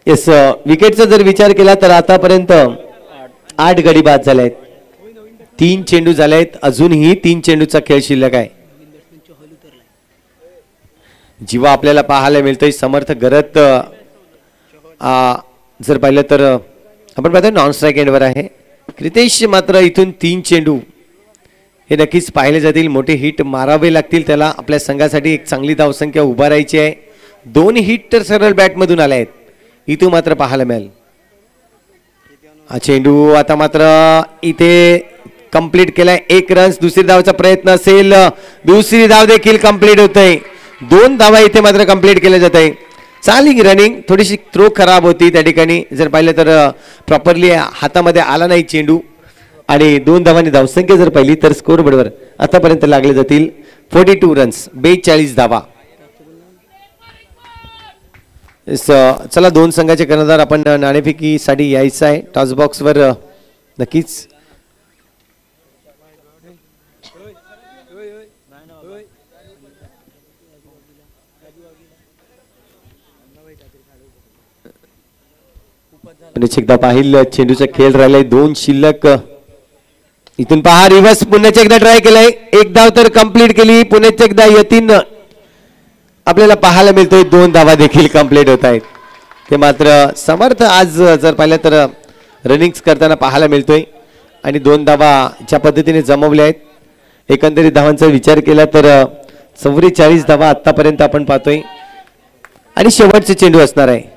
येस, विकेटचा जर विचार केला तर आतापर्यंत 8 गडी बाद झाले आहेत. 3 चेंडू झाले आहेत, अजूनही 3 चेंडूचा खेळ शिल्लक आहे. जीवा आपल्याला पाहायला मिळतोय. समर्थ गरत जर पाहिलं तर आपण पाहतोय नॉन स्ट्राईक एंडवर आहे. क्रितेश मात्र इथून 3 चेंडू हे नक्कीच पाहिले जातील. मोठे हिट मारावे लागतील त्याला आपल्या संघासाठी. एक चांगली धावसंख्या उभारायची आहे. 2 हिट तर सरळ बॅटमधून आले आहेत, इथून मात्र पाहायला मिळेल. हा चेंडू आता मात्र इथे कंप्लीट केलाय. 1 रन्स, दुसरी धावचा प्रयत्न असेल, दुसरी धाव देखील कंप्लीट होते. 2 धावा इथे मात्र कंप्लीट केल्या जात आहे. चांगली रनिंग, थोडीशी थ्रो खराब होती त्या ठिकाणी. जर पाहिलं तर प्रॉपरली हातामध्ये आला नाही चेंडू आणि 2 धावांनी धावसंख्या जर पाहिली तर स्कोर बोर्डवर आतापर्यंत लागले जातील 42 रन्स, 42 धावा. चला 2 संघाचे कर्णधार आपण नाणेफेकीसाठी यायचं आहे. टॉस बॉक्सवर नक्कीच एकदा पाहिलं चेंडूचा खेळ राहिलाय. 2 शिल्लक. इथून पहा रिव्हर्स पुण्याचे एकदा ट्राय केलाय, 1 धाव तर कंप्लीट केली. पुण्याचे एकदा यतीन आपल्याला पाहायला मिळतोय. 2 धावा देखील कंप्लीट होत आहेत. ते मात्र समर्थ आज जर पाहिलं तर रनिंग्स करताना पाहायला मिळतोय आणि 2 धावा ज्या पद्धतीने जमवल्या आहेत. एकंदरीत धावांचा विचार केला तर 44 धावा आतापर्यंत आपण पाहतोय आणि शेवटचे चेंडू असणार आहे.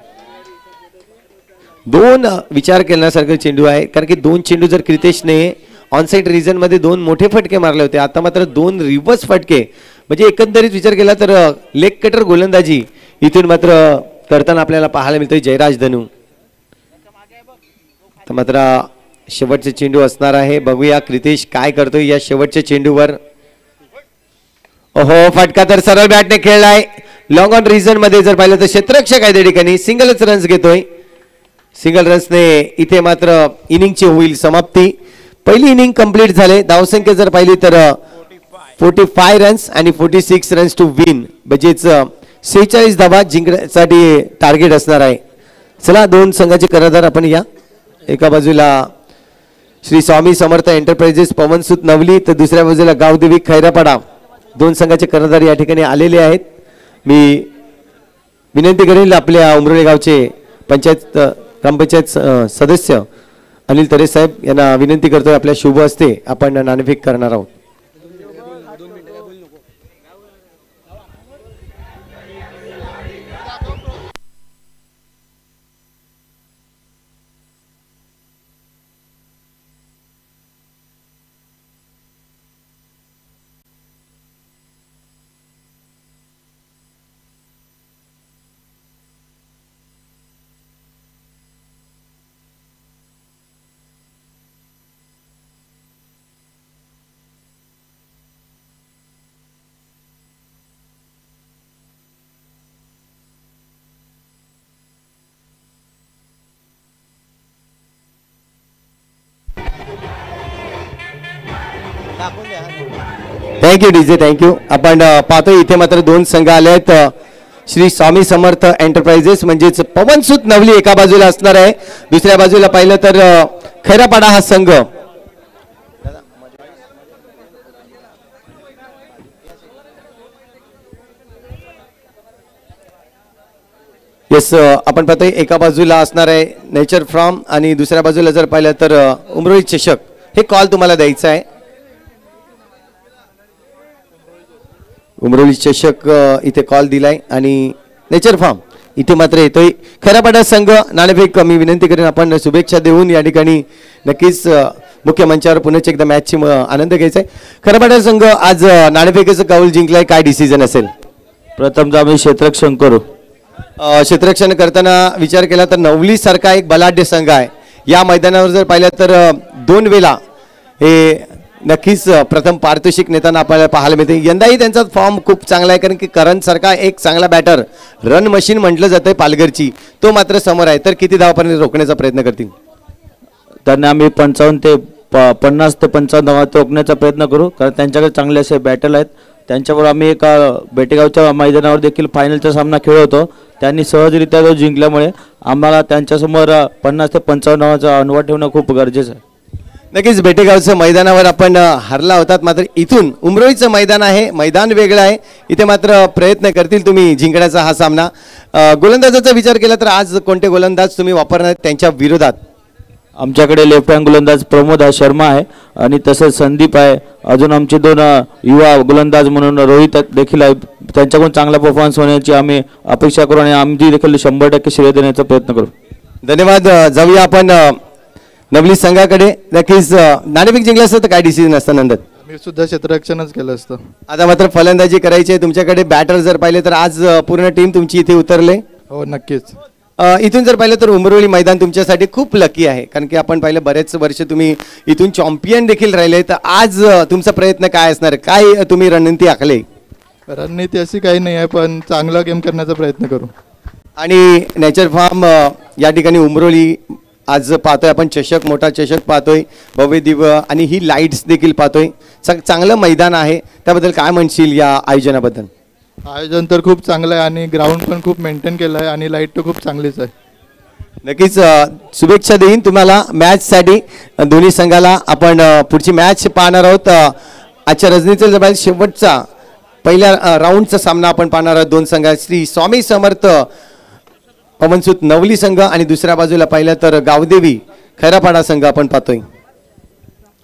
2 विचार करण्यासारखे चेंडू आहे, कारण की 2 चेंडू जर क्रितेशने ऑनसाइड रिजन मध्ये 2 मोठे फटके मारले होते, आता मात्र 2 रिव्हर्स फटके. म्हणजे एकंदरीत विचार केला तर लेग कटर गोलंदाजी इथून मात्र करताना आपल्याला पाहायला मिळतोय जयराज धनू. तर मात्र शेवटचे चेंडू असणार आहे. बघूया क्रितेश काय करतोय या शेवटच्या चेंडूवर. ओहो, फटका तर सरळ बॅटने खेळलाय. लॉंग ऑन रिजन मध्ये जर पाहिलं तर क्षेत्ररक्षक आहे त्या ठिकाणी, सिंगलच रन्स घेतोय. सिंगल रन्सने इथे मात्र इनिंगची होईल समाप्ती. पहिली इनिंग कंप्लीट झाले. धावसंख्या जर पाहिली तर 45 रन्स आणि 46 रन्स टू विन, म्हणजेच 46 धावा जिंकण्यासाठी टार्गेट असणार आहे. चला 2 संघाचे कर्णधार आपण या. एका बाजूला श्री स्वामी समर्थ एंटरप्राइजेस पवनसुत नवली, तर दुसऱ्या बाजूला गावदेवी खैरापाडा. 2 संघाचे कर्णधार या ठिकाणी आलेले आहेत. मी विनंती करेल आपल्या उमरोळे गावचे पंचायत ग्रामपंचायत सदस्य अनिल तरे साहेब यांना विनंती करतोय, आपल्या शुभ हस्ते आपण नाणेफेक करणार आहोत. Thank you DJ, thank you. आपण पाहतो इथे मात्र दोन संघ आले आहेत. श्री स्वामी समर्थ एंटरप्राइजेस म्हणजेच पवनसुत नवली एका बाजूला असणार आहे, दुसऱ्या बाजूला पाहिलं तर खैरापाडा हा संघ. येस, आपण पाहतोय एका बाजूला असणार आहे नेचर फार्म आणि दुसऱ्या बाजूला जर पाहिलं तर उमरोळी चषक. हे कॉल तुम्हाला द्यायचा आहे. उमरोळी चषक इथे कॉल दिलाय आणि नेचर फार्म इथे मात्र येतोय. खैरापाडा संघ नाणेफेक मी विनंती करेन आपण शुभेच्छा देऊन या ठिकाणी नक्कीच मुख्य मंचावर पुन्हा एकदा मॅचची आनंद घ्यायचा आहे. खैरापाडा संघ आज नाणेफेकीचं कौल जिंकलाय, काय डिसिजन असेल? प्रथमतः आम्ही क्षेत्ररक्षण करू. क्षेत्ररक्षण करताना विचार केला तर नवली सारखा एक बलाढ्य संघ आहे. या मैदानावर जर पाहिलं तर 2 वेळा हे नक्कीच प्रथम पारितोषिक नेताना आपल्याला पाहायला मिळते. यंदाही त्यांचा फॉर्म खूप चांगला आहे, कारण की करण सारखा एक चांगला बॅटर, रन मशीन म्हटलं जातंय पालघरची, तो मात्र समोर आहे. तर किती धावापर्यंत रोखण्याचा प्रयत्न करतील? त्यांना आम्ही 50 ते 55 धावा रोखण्याचा प्रयत्न करू, कारण त्यांच्याकडे चांगले असे बॅटल आहेत. त्यांच्यावर आम्ही एका बेटेगावच्या मैदानावर देखील फायनलचा सामना खेळलो होतो. त्यांनी सहजरित्या तो जिंकल्यामुळे आम्हाला त्यांच्यासमोर 50 ते 55 धावांचा अनुवाद ठेवणं खूप गरजेचं आहे. नक्कीच बेटेगावचं मैदानावर आपण हरला होतात, मात्र इथून उमरोळीचं मैदान आहे, मैदान वेगळं आहे. इथे मात्र प्रयत्न करतील तुम्ही जिंकण्याचा हा सामना. गोलंदाजाचा विचार केला तर आज कोणते गोलंदाज तुम्ही वापरणार त्यांच्या विरोधात? आमच्याकडे लेफ्ट हँड गोलंदाज प्रमोद शर्मा आहे आणि तसेच संदीप आहे. अजून आमचे 2 युवा गोलंदाज म्हणून रोहित देखील आहे. त्यांच्याकडून चांगला परफॉर्मन्स होण्याची आम्ही अपेक्षा करू आणि आम्ही देखील 100% श्रेय देण्याचा प्रयत्न करू. धन्यवाद. जाऊया आपण नवली संघाकडे. नक्कीच नाणेफेक जिंकलं असतं तर काय डिसिजन असतं नंतर? मी सुद्धा क्षेत्ररक्षणच केलं असतं. आता मात्र फलंदाजी करायची आहे तुमच्याकडे. बॅटर जर पाहिले तर आज पूर्ण टीम तुमची इथे उतरले. हो नक्कीच. इथून जर पाहिलं तर उमरोळी मैदान तुमच्यासाठी खूप लकी आहे, कारण की आपण पाहिलं बरेच वर्ष तुम्ही इथून चॅम्पियन देखील राहिले. तर आज तुमचा प्रयत्न काय असणार, काय तुम्ही रणनीती आखले? रणनीती अशी काही नाही आहे, पण चांगला गेम करण्याचा प्रयत्न करू. आणि नेचर फार्म या ठिकाणी उमरोळी आज पाहतोय आपण, चषक, मोठा चषक पाहतोय, भव्य दिव्य, आणि ही लाईट्स देखील पाहतोय. चांगलं मैदान आहे, त्याबद्दल काय म्हणशील या आयोजनाबद्दल? आयोजन तर खूप चांगलं आहे आणि ग्राउंड पण खूप मेंटेन केलं आहे आणि लाईट तर खूप चांगलीच आहे. नक्कीच शुभेच्छा देईन तुम्हाला मॅचसाठी, दोन्ही संघाला. आपण पुढची मॅच पाहणार आहोत. आजच्या रजनीचा जर शेवटचा पहिल्या राऊंडचा सामना आपण पाहणार आहोत. 2 संघ, श्री स्वामी समर्थ पवनसुत नवली संघ आणि दुसऱ्या बाजूला पाहिलं तर गावदेवी खैरापाडा संघ आपण पाहतोय.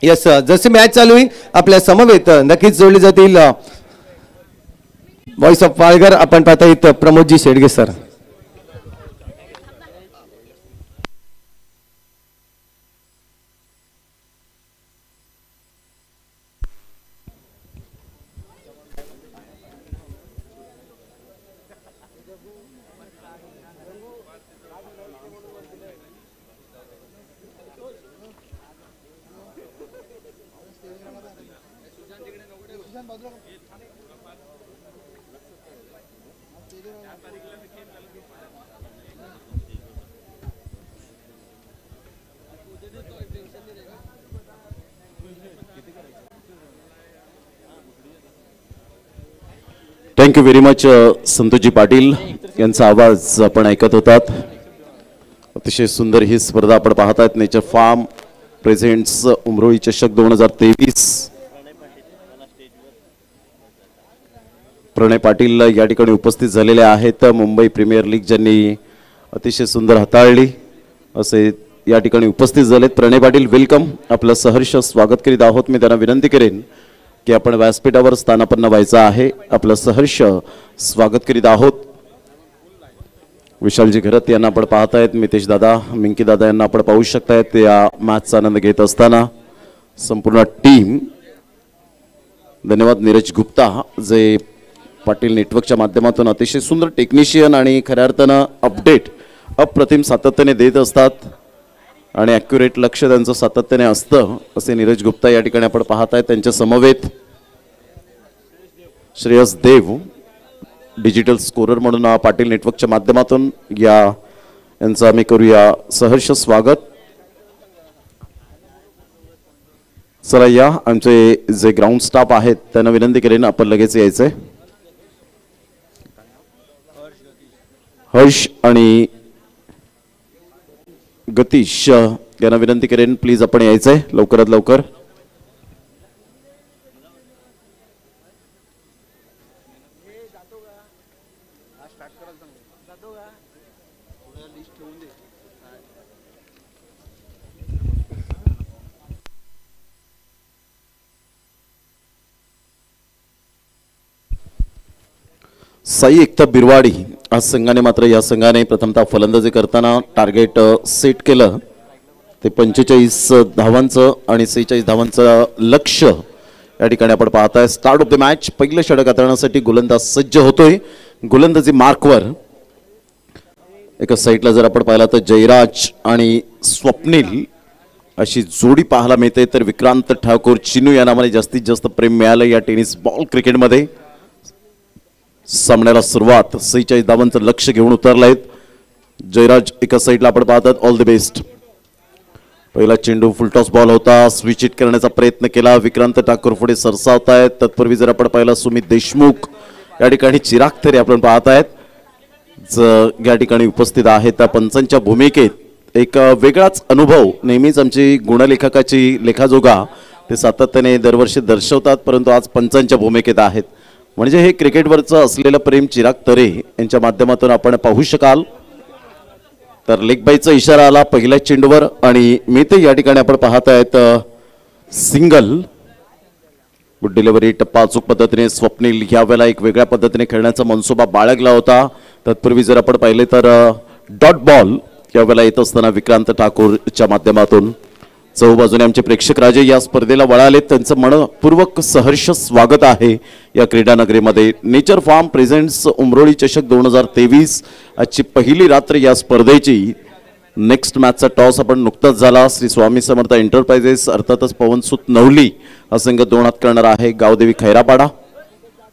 यस, जसे मॅच चालू होईल आपल्या समवेत नक्कीच जोडले जातील व्हॉइस ऑफ पालघर. आपण पाहता Pramodji Shedge sir. Thank you very much Santoshji Patil यांचा आवाज आपण ऐकत होतात. अतिशय सुंदर ही स्पर्धा आपण पाहतात. नेचर फार्म प्रेझेंट्स उमरोळी चषक 2023. प्रणय पाटील या ठिकाणी उपस्थित झालेले आहेत. मुंबई प्रीमियर लीग ज्यांनी अतिशय सुंदर हाताळली असे या ठिकाणी उपस्थित झालेत. प्रणय पाटील वेलकम, आपलं सहर्ष स्वागत करीत आहोत. मी त्यांना विनंती करेन की आपण व्यासपीठावर स्थानापन्न व्हायचं आहे. आपलं सहर्ष स्वागत करीत आहोत. विशालजी घरत यांना आपण पाहतायत, मितेश दादा, मिंकी दादा यांना आपण पाहू शकतायत या मॅचचा आनंद घेत असताना संपूर्ण टीम. धन्यवाद नीरज गुप्ता जे पाटील नेटवर्कच्या माध्यमातून अतिशय सुंदर टेक्निशियन आणि खऱ्या अर्थानं अपडेट अप्रतिम सातत्याने देत असतात आणि ॲक्युरेट लक्ष त्यांचं सातत्याने असतं असे नीरज गुप्ता या ठिकाणी आपण पाहताय. त्यांच्या समवेत श्रेयस देव डिजिटल स्कोरर म्हणून पाटील नेटवर्कच्या माध्यमातून यांचं आम्ही करूया सहर्ष स्वागत. चला या आमचे जे ग्राउंड स्टाफ आहेत त्यांना विनंती करेन आपण लगेच यायचंय. हर्ष आणि गतीश यांना विनंती करेन प्लीज आपण यायचंय लवकरात लवकर. साई एकता बिरवाडी आज संघाने मात्र या संघाने प्रथमतः फलंदाजी करताना टार्गेट सेट केलं ते 45 धावांचं आणि 46 धावांचं लक्ष्य या ठिकाणी आपण पाहताय. स्टार्ट ऑफ द मॅच पहिलं षटक हाताळण्यासाठी गोलंदाज सज्ज होतोय. गोलंदाजी मार्कवर एका साईडला जर आपण पाहिला तर जयराज आणि स्वप्नील अशी जोडी पाहायला मिळते, तर विक्रांत ठाकूर चिनू या नावाने जास्तीत जास्त प्रेम मिळालं या टेनिस बॉल क्रिकेटमध्ये. सामन्याला सुरुवात 46 धावांचं लक्ष घेऊन उतरलाय जयराज. एका साईडला आपण पाहतात. All the best. पहिला चेंडू फुलटॉस बॉल होता, स्विच हिट करण्याचा प्रयत्न केला. विक्रांत ठाकूर पुढे सरसावतायत. तत्पूर्वी जर आपण पाहिला सुमित देशमुख या ठिकाणी चिराग तरी आपण पाहतायत या ठिकाणी उपस्थित आहेत. त्या पंचांच्या भूमिकेत एक वेगळाच अनुभव नेहमीच आमची गुणलेखकाची लेखाजोगा ते सातत्याने दरवर्षी दर्शवतात, परंतु आज पंचांच्या भूमिकेत आहेत. म्हणजे हे क्रिकेटवरचं असलेलं प्रेम चिराग तरे यांच्या माध्यमातून आपण पाहू शकाल. तर लेगबाईचा इशारा आला पहिल्या चेंडूवर आणि मी ते या ठिकाणी आपण पाहत आहेत सिंगल. गुड डिलिव्हरी टप्पा अचूक पद्धतीने स्वप्नील यावेळेला एक वेगळ्या पद्धतीने खेळण्याचा मनसुबा बाळगला होता. तत्पूर्वी जर आपण पाहिले तर डॉट बॉल यावेळेला येत असताना विक्रांत ठाकूरच्या माध्यमातून चहूबाजूने आमचे प्रेक्षक राजे या स्पर्धेला वळाले. त्यांचं मनपूर्वक सहर्ष स्वागत आहे या क्रीडा नगरीमध्ये. नेचर फार्म प्रेझेंट्स उमरोळी चषक 2023 आजची पहिली रात्र या स्पर्धेची. नेक्स्ट मॅचचा टॉस आपण नुकताच झाला. श्री स्वामी समर्थ एंटरप्राइजेस अर्थातच पवनसुत नवली हा संघ 2 हात करणार आहे. गावदेवी खैरापाडा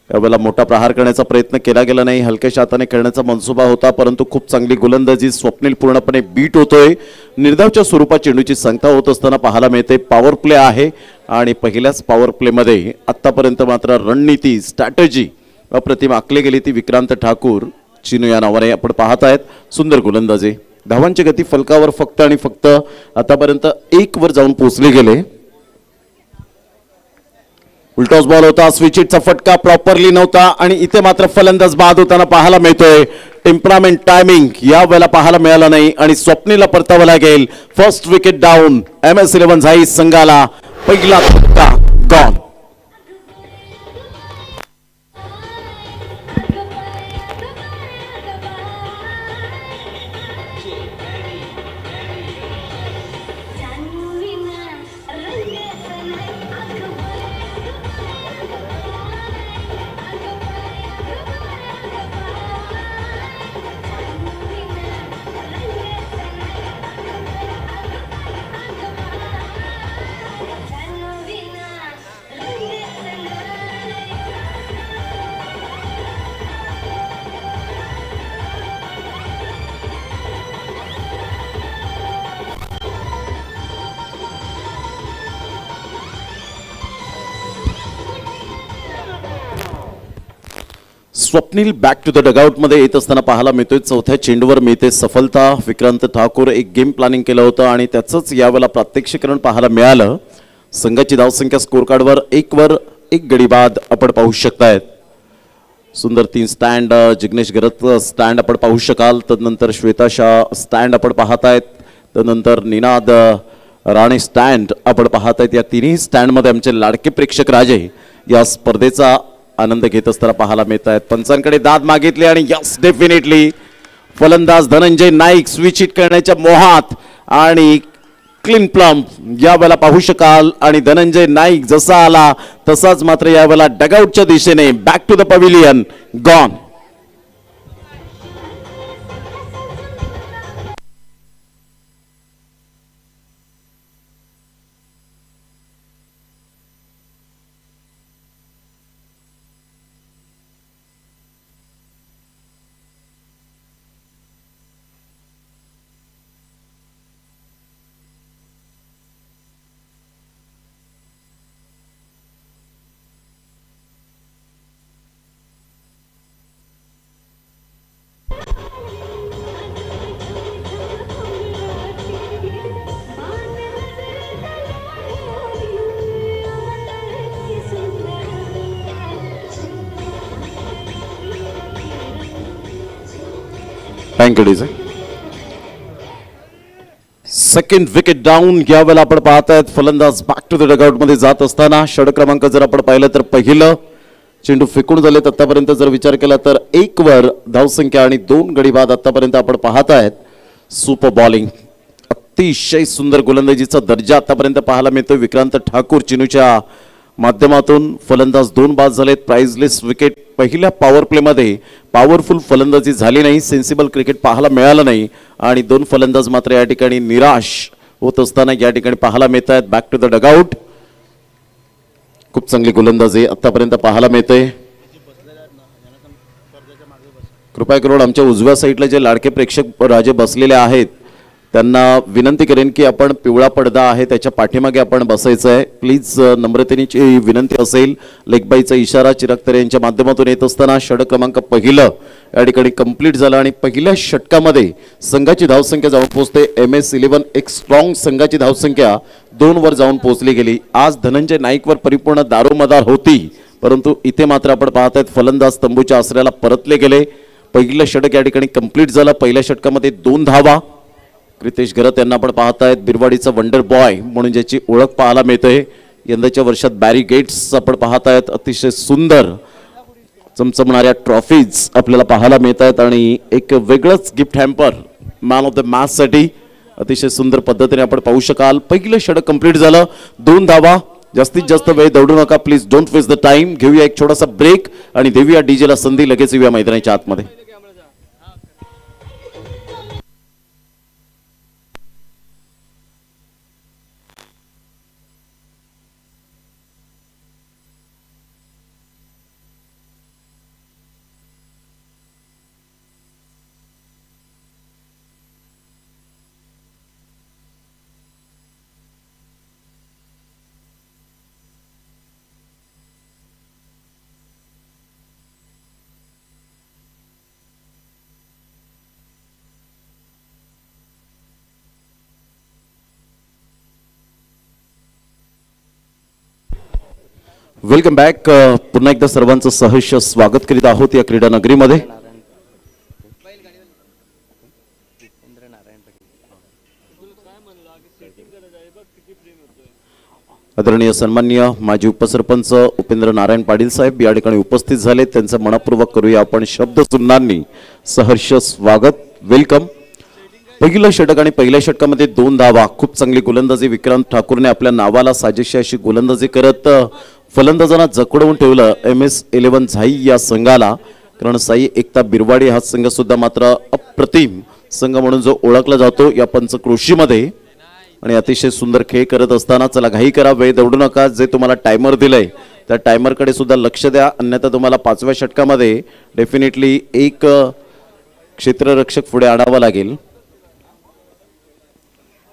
यावेळेला मोठा प्रहार करण्याचा प्रयत्न केला गेला नाही. हलक्याशा हाताने खेळण्याचा मनसुबा होता, परंतु खूप चांगली गोलंदाजी. स्वप्नील पूर्णपणे बीट होतोय. निर्धावच्या स्वरूपात चेंडूची संख्या होत असताना पाहायला मिळते. पॉवर प्ले आहे आणि पहिल्याच पॉवर प्लेमध्ये आतापर्यंत मात्र रणनीती स्ट्रॅटेजी अप्रतिम आखली गेली ती विक्रांत ठाकूर चिनू या नावाने आपण पाहत आहेत. सुंदर गोलंदाजी. धावांची गती फलकावर फक्त आणि फक्त आतापर्यंत 1 वर जाऊन पोहोचले गेले. उलटॉस बॉल होता. स्विच हिटचा फटका प्रॉपरली नव्हता आणि इथे मात्र फलंदाज बाद होताना पाहायला मिळतोय. टेम्परामेंट टायमिंग या वेळेला पाहायला मिळाला नाही आणि स्वप्नीला परतावं लागेल. First wicket down. MS11 झाई संघाला पहिला फटका gone. Swapnil back to the dugout मध्ये येत असताना पाहायला मिळतोय. चौथ्या चेंडूवर मिळते सफलता. विक्रांत ठाकूर एक गेम प्लॅनिंग केलं होतं आणि त्याचंच यावेळेला प्रात्यक्षिकरण पाहायला मिळालं. संघाची धावसंख्या स्कोर कार्डवर 1 वर 1 गडी बाद आपण पाहू शकतायत. सुंदर 3 स्टँड. जिग्नेश गरत स्टँड आपण पाहू शकाल. तदनंतर श्वेता शाह स्टँड आपण पाहतायत. तदनंतर निनाद राणे स्टँड आपण पाहतायत. या तिन्ही स्टँडमध्ये आमचे लाडके प्रेक्षक राजे या स्पर्धेचा आनंद घेत असताना पाहायला मिळत आहेत. पंचांकडे दाद मागितली आणि यस डेफिनेटली फलंदाज धनंजय नाईक स्विच हिट करण्याच्या मोहात आणि क्लीन प्लम्प यावेळेला पाहू शकाल. आणि धनंजय नाईक जसा आला तसाच मात्र यावेळेला डगआउटच्या दिशेने back to the pavilion gone. Thank you DJ. Second wicket down. यावेळेला आपण पाहतायत फलंदाज बॅक टू द डगआउट मध्ये जात असताना षटक क्रमांक जर आपण पाहिलं तर पहिलं चेंडू फेकून झालेत आतापर्यंत. जर विचार केला तर 1 वर धावसंख्या आणि 2 गडी बाद आतापर्यंत आपण पाहतायत. सुपर बॉलिंग, अतिशय सुंदर गोलंदाजीचा दर्जा आतापर्यंत पाहायला मिळतोय विक्रांत ठाकूर चिनूच्या माध्यमातून. फलंदाज 2 बाद झालेत. Priceless wicket. पहिल्या पॉवर प्ले मध्ये पॉवरफुल फलंदाजी झाली नाही, सेन्सिबल क्रिकेट पाहायला मिळालं नाही आणि 2 फलंदाज मात्र या ठिकाणी निराश होत असताना या ठिकाणी पाहायला मिळत आहेत. Back to the dugout. खूप चांगली गोलंदाजी आतापर्यंत पाहायला मिळते. कृपया करून आमच्या उजव्या साईडला जे लाडके प्रेक्षक राजे बसलेले आहेत त्यांना विनंती करेन की आपण पिवळा पडदा आहे त्याच्या पाठीमागे आपण बसायचं आहे. प्लीज नम्रतेची विनंती असेल. लेगबाईचा इशारा चिराग तरे यांच्या माध्यमातून येत असताना षटक क्रमांक पहिलं या ठिकाणी कंप्लीट झालं आणि पहिल्या षटकामध्ये संघाची धावसंख्या जाऊन पोहोचते. MS11 एक स्ट्रॉंग संघाची धावसंख्या 2 वर जाऊन पोहोचली गेली. आज धनंजय नाईकवर परिपूर्ण दारोमदार होती, परंतु इथे मात्र आपण पाहतायत फलंदाज तंबूच्या आसऱ्याला परतले गेले. पहिलं षटक या ठिकाणी कंप्लीट झालं. पहिल्या षटकामध्ये 2 धावा. क्रितेश घरत यांना आपण पाहतायत बिरवाडीचा वंडर बॉय म्हणून ज्याची ओळख पाहायला मिळते. यंदाच्या वर्षात बॅरी गेट्स आपण पाहतायत. अतिशय सुंदर चमचमणाऱ्या ट्रॉफीज आपल्याला पाहायला मिळत आहेत आणि एक वेगळंच gift hamper man of the match साठी अतिशय सुंदर पद्धतीने आपण पाहू शकाल. पहिलं षटक कंप्लीट झालं. 2 धावा. जास्तीत जास्त वेळ दौडू नका please. Don't waste the time. घेऊया एक छोटासा ब्रेक आणि देऊया डीजेला संधी. लगेच येऊया मैदानाच्या आतमध्ये. Welcome back. पुन्हा एकदा सर्वांचं सहर्ष स्वागत करीत आहोत या क्रीडा नगरीमध्ये. आदरणीय सन्माननीय माजी उपसरपंच उपेंद्र नारायण पाटील साहेब या ठिकाणी उपस्थित झाले. त्यांचं मनपूर्वक करूया आपण शब्द सुन्नांनी सहर्ष स्वागत. वेलकम. पहिलं षटक आणि पहिल्या षटकामध्ये 2 धावा. खूप चांगली गोलंदाजी विक्रांत ठाकूरने आपल्या नावाला साजेशी अशी गोलंदाजी करत फलंदाजांना जखडवून ठेवलं MS11 झाई या संघाला. कारण साई एकता बिरवाडी हा संघ सुद्धा मात्र अप्रतिम संघ म्हणून जो ओळखला जातो या पंचक्रोशीमध्ये आणि अतिशय सुंदर खेळ करत असताना चला घाई करा, वेळ दौडू नका. जे तुम्हाला टायमर दिलंय त्या टायमरकडे सुद्धा लक्ष द्या, अन्यथा तुम्हाला 5व्या षटकामध्ये डेफिनेटली एक क्षेत्ररक्षक पुढे आणावा लागेल.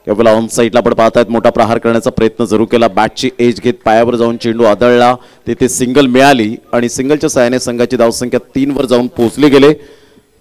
यावेळेला ऑन साईडला आपण पाहतायत मोठा प्रहार करण्याचा प्रयत्न जरूर केला. बॅटची एज घेत पायावर जाऊन चेंडू आदळला. तिथे सिंगल मिळाली आणि सिंगलच्या सहाय्याने संघाची धावसंख्या 3 वर जाऊन पोहोचली गेले.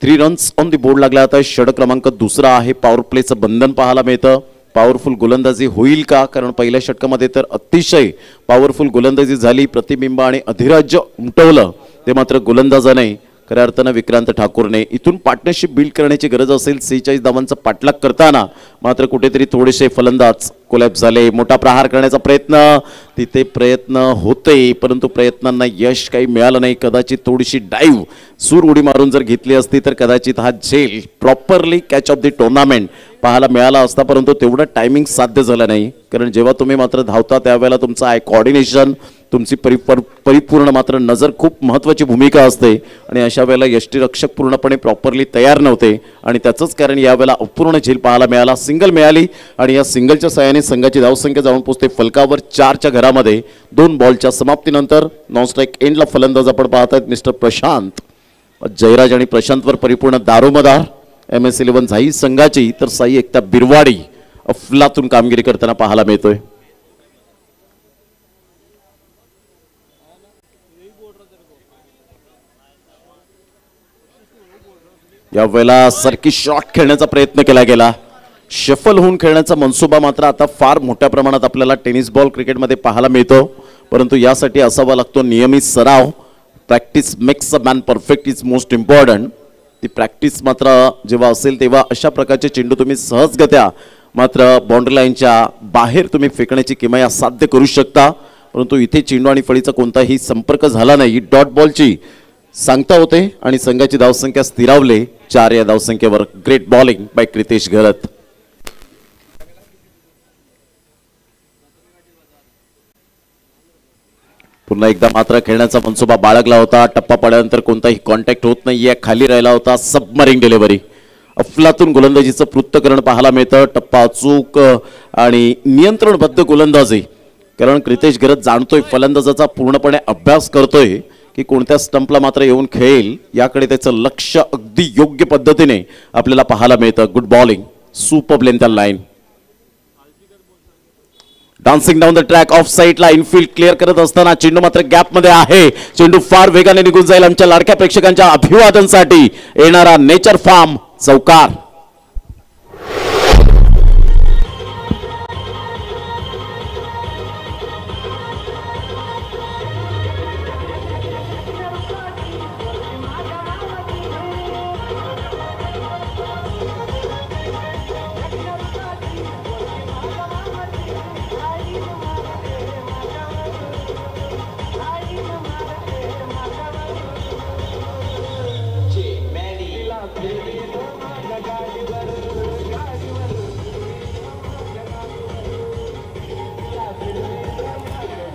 3 रन्स ऑन दी बोर्ड लागला. आता षटक क्रमांक 2 आहे. पॉवर प्लेचं बंधन पाहायला मिळतं. पॉवरफुल गोलंदाजी होईल का? कारण पहिल्या षटकामध्ये तर अतिशय पॉवरफुल गोलंदाजी झाली. प्रतिबिंब आणि अधिराज्य उमटवलं ते मात्र गोलंदाजाने खऱ्या अर्थानं विक्रांत ठाकूरने. इथून पार्टनरशिप बिल्ड करण्याची गरज असेल. 46 धावांचा पाठलाग करताना मात्र कुठेतरी थोडेसे फलंदाज कोलॅप्स झाले. मोठा प्रहार करण्याचा प्रयत्न तिथे प्रयत्न होते, परंतु प्रयत्नांना यश काही मिळालं नाही. कदाचित थोडीशी डाईव्ह सूर उडी मारून जर घेतली असती तर कदाचित हा झेल properly catch of the tournament पाहायला मिळाला असता, परंतु तेवढं टायमिंग साध्य झालं नाही. कारण जेव्हा तुम्ही मात्र धावता त्यावेळेला तुमचं आय कोऑर्डिनेशन, तुमची परिपूर्ण मात्र नजर खूप महत्त्वाची भूमिका असते आणि अशा वेळेला यष्टीरक्षक पूर्णपणे प्रॉपरली तयार नव्हते आणि त्याचंच कारण यावेळेला अपूर्ण झेल पाहायला मिळाला. सिंगल मिळाली आणि या सिंगलच्या सहाय्याने संघाची धावसंख्या जाऊन पोहोचते फलकावर 4च्या घरामध्ये. 2 बॉलच्या समाप्तीनंतर नॉन स्ट्राईक एंडला फलंदाज आपण पाहतायत मिस्टर प्रशांत जयराज आणि प्रशांतवर परिपूर्ण दारोमदार MS11 झाई संघाची, तर साई एकता बिरवाडी अफलातून कामगिरी करताना पाहायला मिळतोय. यावेळेला सरकी शॉट खेळण्याचा प्रयत्न केला गेला. शफल होऊन खेळण्याचा मनसुबा मात्र आता फार मोठ्या प्रमाणात आपल्याला टेनिस बॉल क्रिकेटमध्ये पाहायला मिळतो, परंतु यासाठी असावा लागतो नियमित सराव. Practice makes a man perfect is most important. ती प्रॅक्टिस मात्र जेव्हा असेल तेव्हा अशा प्रकारचे चेंडू तुम्ही सहजगत्या मात्र बाउंड्री लाईनच्या बाहेर तुम्ही फेकण्याची किमया साध्य करू शकता, परंतु इथे चेंडू आणि फळीचा कोणताही संपर्क झाला नाही. डॉट बॉलची सांगता होते आणि संघाची धावसंख्या स्थिरावले 4 या धावसंख्येवर. ग्रेट बॉलिंग बाय क्रितेश घरत. पुन्हा एकदा मात्र खेळण्याचा मनसुबा बाळगला होता. टप्पा पडल्यानंतर कोणताही कॉन्टॅक्ट होत नाहीये, खाली राहिला होता. सबमरीन डिलिव्हरी, अफलातून गोलंदाजीचं पृथक्करण पाहायला मिळतं. टप्पा अचूक आणि नियंत्रणबद्ध गोलंदाजी, कारण क्रितेश घरत जाणतोय, फलंदाजाचा पूर्णपणे अभ्यास करतोय की कोणत्या स्टंपला मात्र येऊन खेळेल, याकडे त्याचं लक्ष अगदी योग्य पद्धतीने आपल्याला पाहायला मिळतं. Good bowling, super length line. Dancing down the track, of साईडला इनफिल्ड क्लिअर करत असताना चेंडू मात्र गॅप मध्ये आहे. चेंडू फार वेगाने निघून जाईल. आमच्या लाडक्या प्रेक्षकांच्या अभिवादनासाठी येणारा नेचर फार्म चौकार.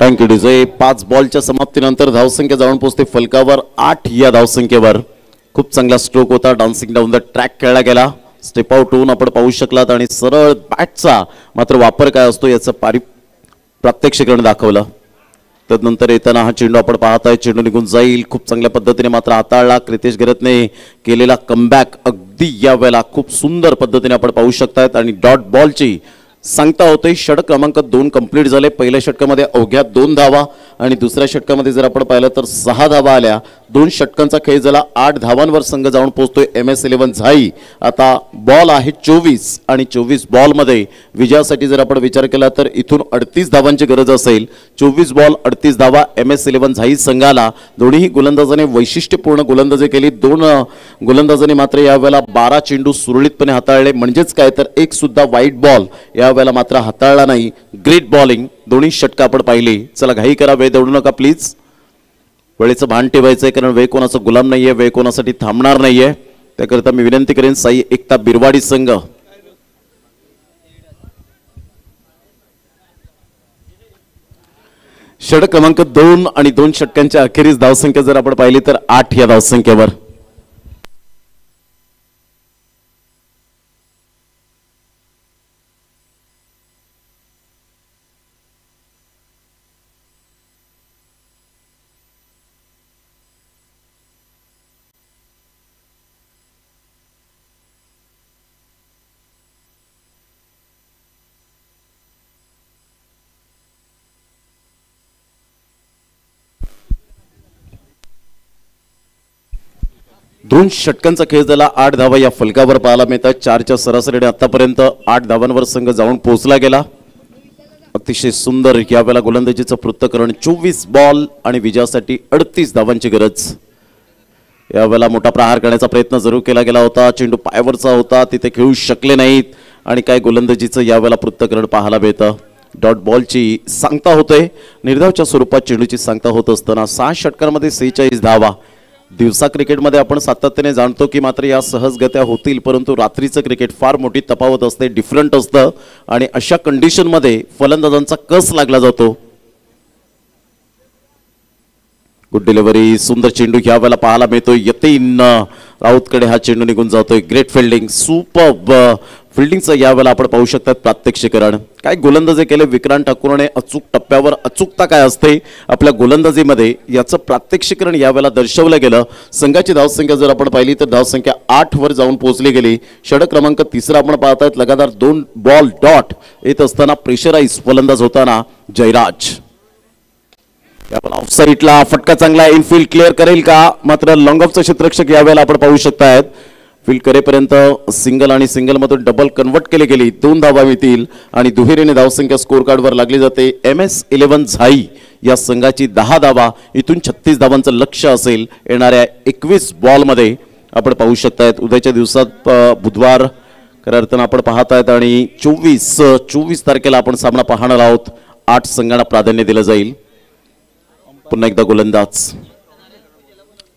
Thank you DJ. 5 बॉलच्या समाप्तीनंतर धावसंख्या जाऊन पोहोचते फलकावर 8 या धावसंख्येवर. खूप चांगला स्ट्रोक होता. डान्सिंग डाऊन द ट्रॅक खेळला गेला. स्टेप आउट होऊन आपण पाहू शकलात आणि सरळ बॅटचा मात्र वापर काय असतो याचं प्रात्यक्षिकरण दाखवलं. त्यानंतर येताना हा चेंडू आपण पाहताय, चेंडू निघून जाईल. खूप चांगल्या पद्धतीने मात्र हाताळला क्रितेश घरतने केलेला कमबॅक अगदी या वेळेला खूप सुंदर पद्धतीने आपण पाहू शकतायत. आणि डॉट बॉलची सांगता होते. षटक क्रमांक 2 कंप्लीट झाले. पहिल्या षटकामध्ये अवघ्या 2 धावा आणि दुसऱ्या षटकामध्ये जर आपण पाहिलं तर 6 धावा आल्या. 2 षटकांचा खेळ झाला. 8 धावांवर संघ जाऊन पोहोचतोय MS11 झाई. आता बॉल आहे 24 आणि 24 बॉलमध्ये विजयासाठी जर आपण विचार केला तर इथून 38 धावांची गरज असेल. 24 बॉल 38 धावा MS11 झाई संघाला. दोन्ही गोलंदाजाने वैशिष्ट्यपूर्ण गोलंदाजी केली. 2 गोलंदाजांनी मात्र यावेळेला 12 चेंडू सुरळीतपणे हाताळले. म्हणजेच काय तर एक सुद्धा वाईट बॉल यावेळेला मात्र हाताळला नाही. Great bowling. दोन्ही षटक आपण पाहिली. चला घाई करा, वेळ दौडू नका प्लीज. वेळेचं भान ठेवायचंय, कारण वेळ कोणाचा गुलाम नाहीये, वेळ कोणासाठी थांबणार नाहीये. त्याकरिता मी विनंती करेन साई एकता बिरवाडी संघ षटक क्रमांक 2 आणि 2 षटकांच्या अखेरीस धावसंख्या जर आपण पाहिली तर 8 या धावसंख्येवर. दोन षटकांचा खेळ झाला. 8 धावा या फलकावर पाहायला मिळतात. 4च्या सरासरीने आतापर्यंत 8 धावांवर संघ जाऊन पोहोचला गेला. अतिशय सुंदर यावेळेला गोलंदाजीचं पृथक्करण. 24 बॉल आणि विजयासाठी 38 धावांची गरज. यावेळेला मोठा प्रहार करण्याचा प्रयत्न जरूर केला गेला होता. चेंडू पायावरचा होता, तिथे खेळू शकले नाहीत आणि काय गोलंदाजीचं यावेळेला पृथक्करण पाहायला मिळतं. डॉट बॉलची सांगता होते. निर्धावच्या स्वरूपात चेंडूची सांगता होत असताना 6 षटकांमध्ये 46 धावा. दिवसा क्रिकेटमध्ये आपण सातत्याने जाणतो की मात्र या सहजगत्या होतील, परंतु रात्रीचं क्रिकेट फार मोठी तफावत असते, डिफरंट असतं आणि अशा कंडिशनमध्ये फलंदाजांचा कस लागला जातो. Good delivery. सुंदर चेंडू यावेळेला पाहायला मिळतोय. यतीन राऊतकडे हा चेंडू निघून जातोय. Great fielding. सुपर फिल्डिंगचं यावेळेला आपण पाहू शकतात प्रात्यक्षिकरण. काय गोलंदाजी केले विक्रांत ठाकूरने. अचूक टप्प्यावर अचूकता काय असते आपल्या गोलंदाजीमध्ये याचं प्रात्यक्षिकरण यावेळेला दर्शवलं गेलं. संघाची धावसंख्या जर आपण पाहिली तर धावसंख्या 8 वर जाऊन पोहोचली गेली. षटक क्रमांक 3 आपण पाहतायत. लगातार 2 बॉल डॉट येत असताना प्रेशराईज फलंदाज होताना जयराज. ऑफ साईडला फटका चांगला. इनफिल्ड क्लिअर करेल का, मात्र लॉंग ऑफचा क्षेत्ररक्षक यावेळेला आपण पाहू शकतायत. फील्ड करेपर्यंत सिंगल आणि सिंगल मधून डबल कन्वर्ट केली गेली. 2 धावा मिळतील आणि दुहेरीने धावसंख्या स्कोर कार्डवर लागली जाते. MS11 झाई या संघाची 10 धावा. इथून 36 धावांचं लक्ष असेल येणाऱ्या 21 बॉलमध्ये. आपण पाहू शकतायत. उद्याच्या दिवसात बुधवार खऱ्या अर्थानं आपण पाहतायत आणि 24 तारखेला आपण सामना पाहणार आहोत. 8 संघांना प्राधान्य दिलं जाईल. पुन्हा एकदा गोलंदाज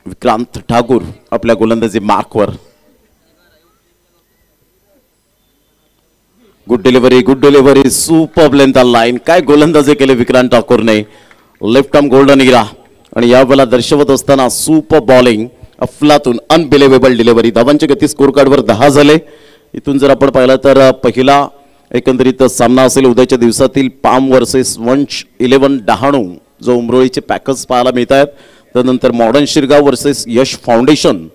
विक्रांत ठाकूर आपल्या गोलंदाजी मार्कवर. Good delivery super length line. काय गोलंदाजी केले विक्रांत ठाकूरने. लेफ्ट आर्म गोल्डन इरा आणि यावेळेला दर्शवत असताना सुपर बॉलिंग अफलातून अनबिलिव्हेबल डिलिव्हरी. धावांची गती स्कोर कार्डवर 10 झाले. इथून जर आपण पाहिलं तर पहिला एकंदरीत सामना असेल उद्याच्या दिवसातील पाम वर्सेस 11 डहाणू जो उमरोळीचे पॅकर्स पाहायला मिळत आहेत. त्यानंतर मॉडर्न शिरगाव वर्सेस यश फाउंडेशन.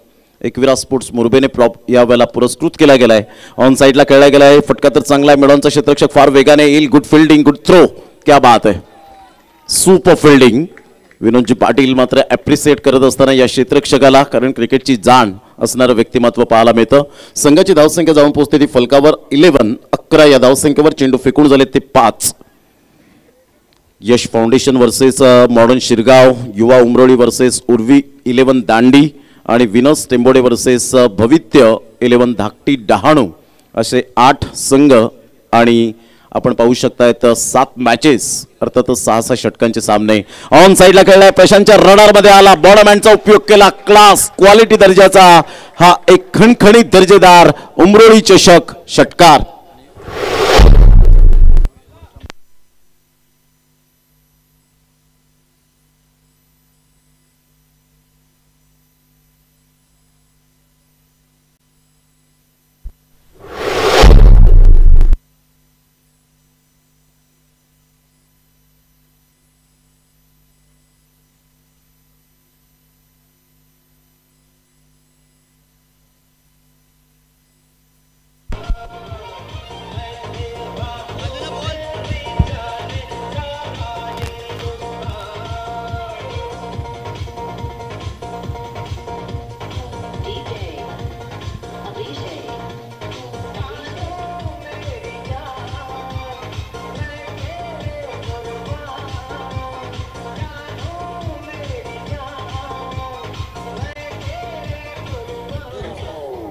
एकविरा स्पोर्ट्स मुरबेने प्रॉप यावेळेला पुरस्कृत केला गेलाय. ऑन साईडला खेळला गेलाय. फटका तर चांगला आहे. मिडॉनचा क्षेत्ररक्षक फार वेगाने येईल. Good fielding good throw. क्या बात आहे. Super fielding. विनोदजी पाटील मात्र ॲप्रिसिएट करत असताना या क्षेत्ररक्षकाला कारण क्रिकेटची जाण असणारं व्यक्तिमत्व पाहायला मिळतं. संघाची धावसंख्या जाऊन पोहोचते ती फलकावर 11 या धावसंख्येवर चेंडू फेकून झाले ते 5. यश फाउंडेशन वर्सेस मॉडर्न शिरगाव. युवा उमरोळी वर्सेस उर्वी 11 दांडी आणि विनोद टेंबोडे वर्सेस भवित्य 11 धाकटी डहाणू असे 8 संघ आणि आपण पाहू शकतायत 7 मॅचेस अर्थात 6 षटकांचे सामने. ऑन साईडला खेळलाय. प्रशांतच्या रडारमध्ये आला. बॉडमॅनचा उपयोग केला. क्लास क्वालिटी दर्जाचा हा एक खणखणीत दर्जेदार उमरोळी चषक षटकार.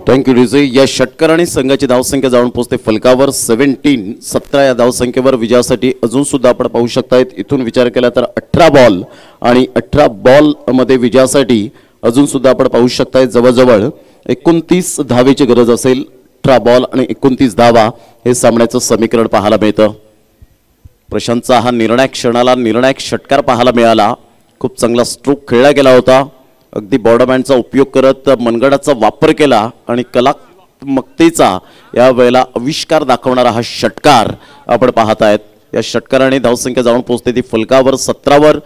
थँक्यू रिझे. या षटकाराने संघाची धावसंख्या जाऊन पोहोचते फलकावर 17 या धावसंख्येवर. विजयासाठी अजून सुद्धा आपण पाहू शकतायत. इथून विचार केला तर 18 बॉल आणि 18 बॉल मध्ये विजयासाठी अजून सुद्धा आपण पाहू शकताय जवळजवळ 29 धावेची गरज असेल. 18 बॉल आणि 29 धावा हे सामन्याचं समीकरण पाहायला मिळतं. प्रशांतचा हा निर्णायक क्षणाला निर्णायक षटकार पाहायला मिळाला. खूप चांगला स्ट्रोक खेळला गेला होता. अगदी बॉर्डरमॅनचा उपयोग करत मनगडाचा वापर केला आणि कलात्मकतेचा या वेळेला आविष्कार दाखवणारा हा षटकार आपण पाहत आहेत. या षटकाराने धावसंख्या जाऊन पोहोचते ती फलकावर 17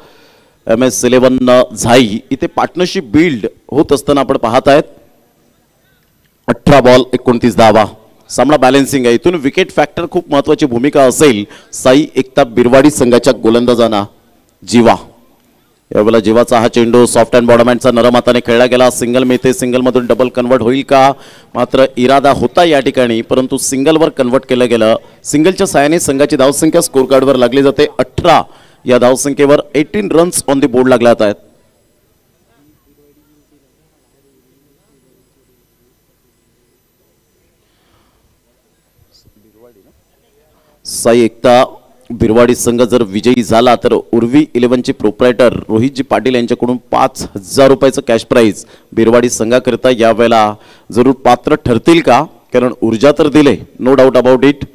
MS11 झाई. इथे पार्टनरशिप बिल्ड होत असताना आपण पाहत आहेत. 18 बॉल 29 धावा. सामना बॅलन्सिंग आहे. इथून विकेट फॅक्टर खूप महत्वाची भूमिका असेल. साई एकता बिरवाडी संघाच्या गोलंदाजांना. जीवा यावेळेला जीवाचा हा चेंडू सॉफ्ट अँड बॉडमॅनचा नरम हाताने खेळला गेला. सिंगल मिळते. सिंगलमधून डबल कन्वर्ट होईल का मात्र इरादा होता या ठिकाणी परंतु सिंगलवर कन्वर्ट केलं गेलं. सिंगलच्या साहाय्याने संघाची धावसंख्या स्कोर कार्डवर लागली जाते. 18 या धावसंख्येवर 18 रन्स ऑन दी बोर्ड लागल्यात आहेत. साई एकता बिरवाडी संघ जर विजयी झाला तर उर्वी 11चे प्रोप्रायटर रोहितजी पाटील यांच्याकडून 5,000 रुपयाचं कॅश प्राइज बिरवाडी संघाकरिता यावेळेला जरूर पात्र ठरतील का कारण ऊर्जा तर दिले नो डाऊट अबाउट इट.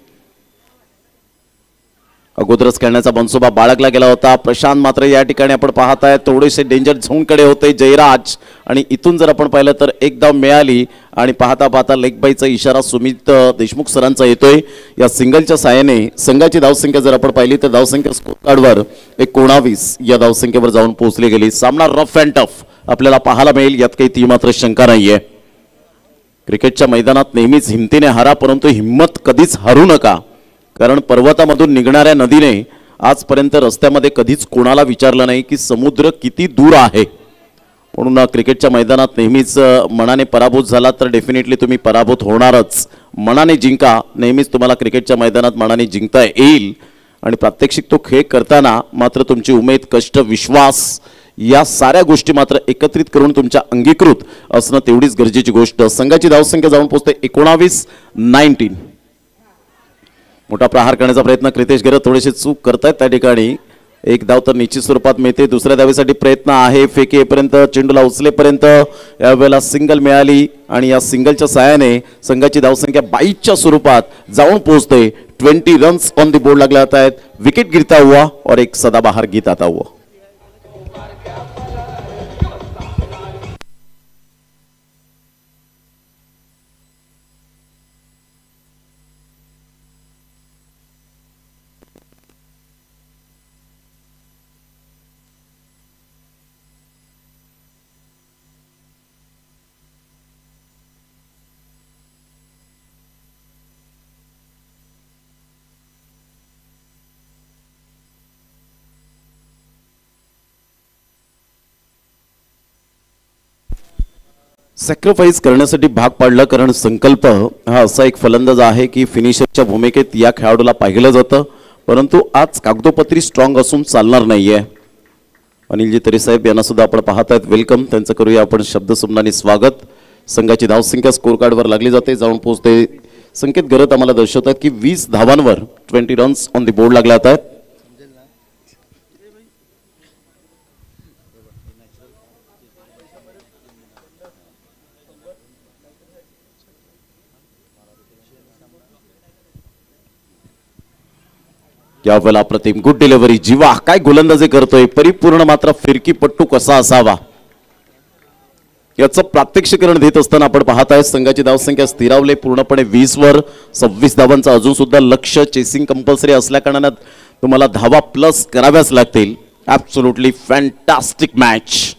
अगोदरच खेळण्याचा मनसुबा बाळगला गेला होता. प्रशांत मात्र या ठिकाणी आपण पाहताय थोडेसे डेंजर झोनकडे होते जयराज आणि इथून जर आपण पाहिलं तर एक धाव मिळाली आणि पाहता पाहता लेग बायचा इशारा सुमित देशमुख सरांचा येतोय. या सिंगलच्या साहाय्याने संघाची धावसंख्या जर आपण पाहिली तर धावसंख्या स्कोर कार्डवर 19 या धावसंख्येवर जाऊन पोहोचली गेली. सामना रफ अँड टफ आपल्याला पाहायला मिळेल यात काही ती मात्र शंका नाहीये. क्रिकेटच्या मैदानात नेहमीच हिमतीने हारा परंतु हिम्मत कधीच हरू नका कारण पर्वतामधून निघणाऱ्या नदीने आजपर्यंत रस्त्यामध्ये कधीच कोणाला विचारलं नाही की समुद्र किती दूर आहे. म्हणून क्रिकेटच्या मैदानात नेहमीच मनाने पराभूत झाला तर डेफिनेटली तुम्ही पराभूत होणारच. मनाने जिंका. नेहमीच तुम्हाला क्रिकेटच्या मैदानात मनाने जिंकता येईल आणि प्रात्यक्षिक तो खेळ करताना मात्र तुमची उमेद कष्ट विश्वास या साऱ्या गोष्टी मात्र एकत्रित करून तुमच्या अंगीकृत असणं तेवढीच गरजेची गोष्ट. संघाची धावसंख्या जाऊन पोहोचते 19-19. मोठा प्रहार करण्याचा प्रयत्न क्रितेश गरत थोडेसे चूक करतायत त्या ठिकाणी. एक धाव तर निश्चित स्वरूपात मिळते. दुसऱ्या धावेसाठी प्रयत्न आहे. फेकी येईपर्यंत चेंडूला उचलेपर्यंत यावेळेला सिंगल मिळाली आणि या सिंगलच्या सहाय्याने संघाची धावसंख्या 22च्या स्वरूपात जाऊन पोहोचते. 20 रन्स ऑन द बोर्ड लागले जात आहेत. विकेट गिरता हुआ और एक सदाबहार गीत आता हुआ. सॅक्रिफाईस करण्यासाठी भाग पाडलं, कारण संकल्प हा असा एक फलंदाज आहे की फिनिशरच्या भूमिकेत या खेळाडूला पाहिलं जातं. परंतु आज कागदोपत्री स्ट्रॉंग असून चालणार नाहीये. अनिलजी तरे साहेब यांना सुद्धा आपण पाहत आहेत. वेलकम, त्यांचं करूया आपण शब्दसुमनाने स्वागत. संघाची धावसंख्या स्कोर कार्डवर लागली जाते, जाऊन पोहोचते. संकेत गरत आम्हाला दर्शवतात की 20 धावांवर 20 रन्स ऑन द बोर्ड लागले जात आहेत. यावेळेला प्रतिम गुड डिलिव्हरी. जीवा काय गोलंदाजी करतोय. परिपूर्ण मात्र फिरकीपट्टू कसा असावा याचं प्रात्यक्षिकरण देत असताना आपण पाहत आहे. संघाची धावसंख्या स्थिरावले पूर्णपणे 20 वर. 26 धावांचा अजून सुद्धा लक्ष. चेसिंग कंपल्सरी असल्या कारणाने तुम्हाला धावा प्लस कराव्याच लागतील. Absolutely fantastic match.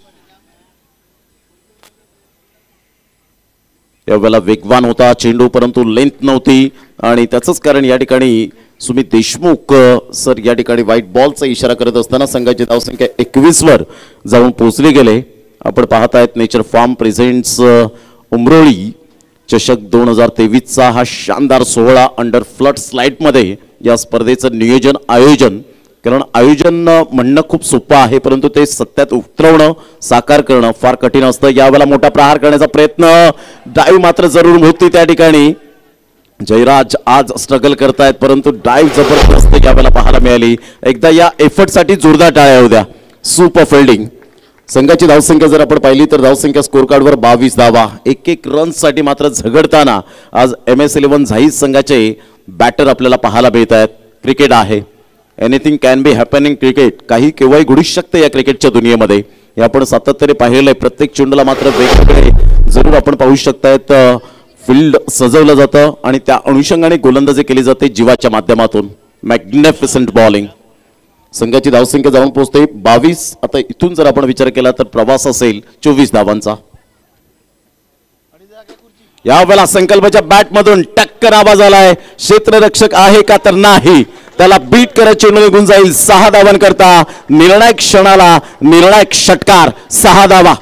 यावेळेला वेगवान होता चेंडू, परंतु लेंथ नव्हती आणि त्याचंच कारण या ठिकाणी सुमित देशमुख सर या ठिकाणी व्हाईट बॉलचा इशारा करत असताना संघाची धावसंख्या 21 वर जाऊन पोहोचली गेले. आपण पाहत आहेत नेचर फार्म प्रेझेंट्स उमरोळी चषक 2023चा हा शानदार सोहळा अंडर फ्लड स्लाइड मध्ये या स्पर्धेचं नियोजन आयोजन. कारण आयोजन म्हणणं खूप सोपं आहे, परंतु ते सत्यात उतरवणं साकार करणं फार कठीण असतं. यावेळेला मोठा प्रहार करण्याचा प्रयत्न, ड्राईव्ह मात्र जरूर होती त्या ठिकाणी. जयराज आज स्ट्रगल करतायत, परंतु ड्राईव्ह जबरदस्त यावेळेला पाहायला मिळाली. एकदा या एफर्टसाठी जोरदार टाळ्या होत्या. Super fielding. संघाची धावसंख्या जर आपण पाहिली तर धावसंख्या स्कोर कार्डवर 22 धावा. एक रन्ससाठी मात्र झगडताना आज MS11 झाईज संघाचे बॅटर आपल्याला पाहायला मिळत आहेत. क्रिकेट आहे, anything can be happen in cricket. काही केव्हाही घडू शकते या क्रिकेटच्या दुनियेमध्ये. हे आपण सातत्याने पाहिलेलं आहे. प्रत्येक चेंडूला मात्र वेगवेगळे जरूर आपण पाहू शकतायत फील्ड सजवलं जातं आणि त्या अनुषंगाने गोलंदाजी केली जाते जीवाच्या माध्यमातून. Magnificent bowling. संघाची धावसंख्या जाऊन पोहोचते 22. आता इथून जर आपण विचार केला तर प्रवास असेल 24 धावांचा. यावेळेला संकल्पाच्या बॅट मधून टक्कर आवाज आलाय. क्षेत्ररक्षक आहे का तर नाही, त्याला बीट करत चेंडू निघून जाईल. 6 धावांकरता निर्णायक क्षणाला निर्णायक षटकार. 6 धावा.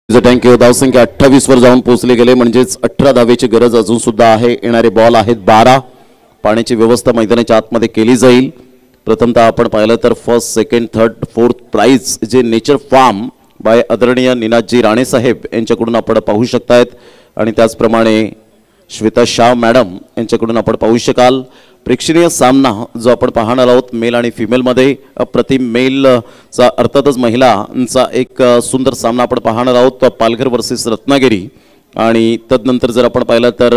थँक्यू. धावसंख्या 28 वर जाऊन पोहोचले गेले, म्हणजेच 18 धावेची गरज अजून सुद्धा आहे. येणारे बॉल आहेत 12. पाण्याची व्यवस्था मैदानाच्या आतमध्ये केली जाईल. प्रथमतः आपण पाहिलं तर first, second, third, fourth prize जे नेचर फार्म बाय आदरणीय निनादजी राणे साहेब यांच्याकडून आपण पाहू शकतायत. आणि त्याचप्रमाणे श्वेता शाह मॅडम यांच्याकडून आपण पाहू शकाल. प्रेक्षणीय सामना जो आपण पाहणार आहोत मेल आणि फिमेलमध्ये. अप्रतिम मेलचा अर्थातच महिलांचा एक सुंदर सामना आपण पाहणार आहोत. पालघर वर्सेस रत्नागिरी. आणि तदनंतर जर आपण पाहिलं तर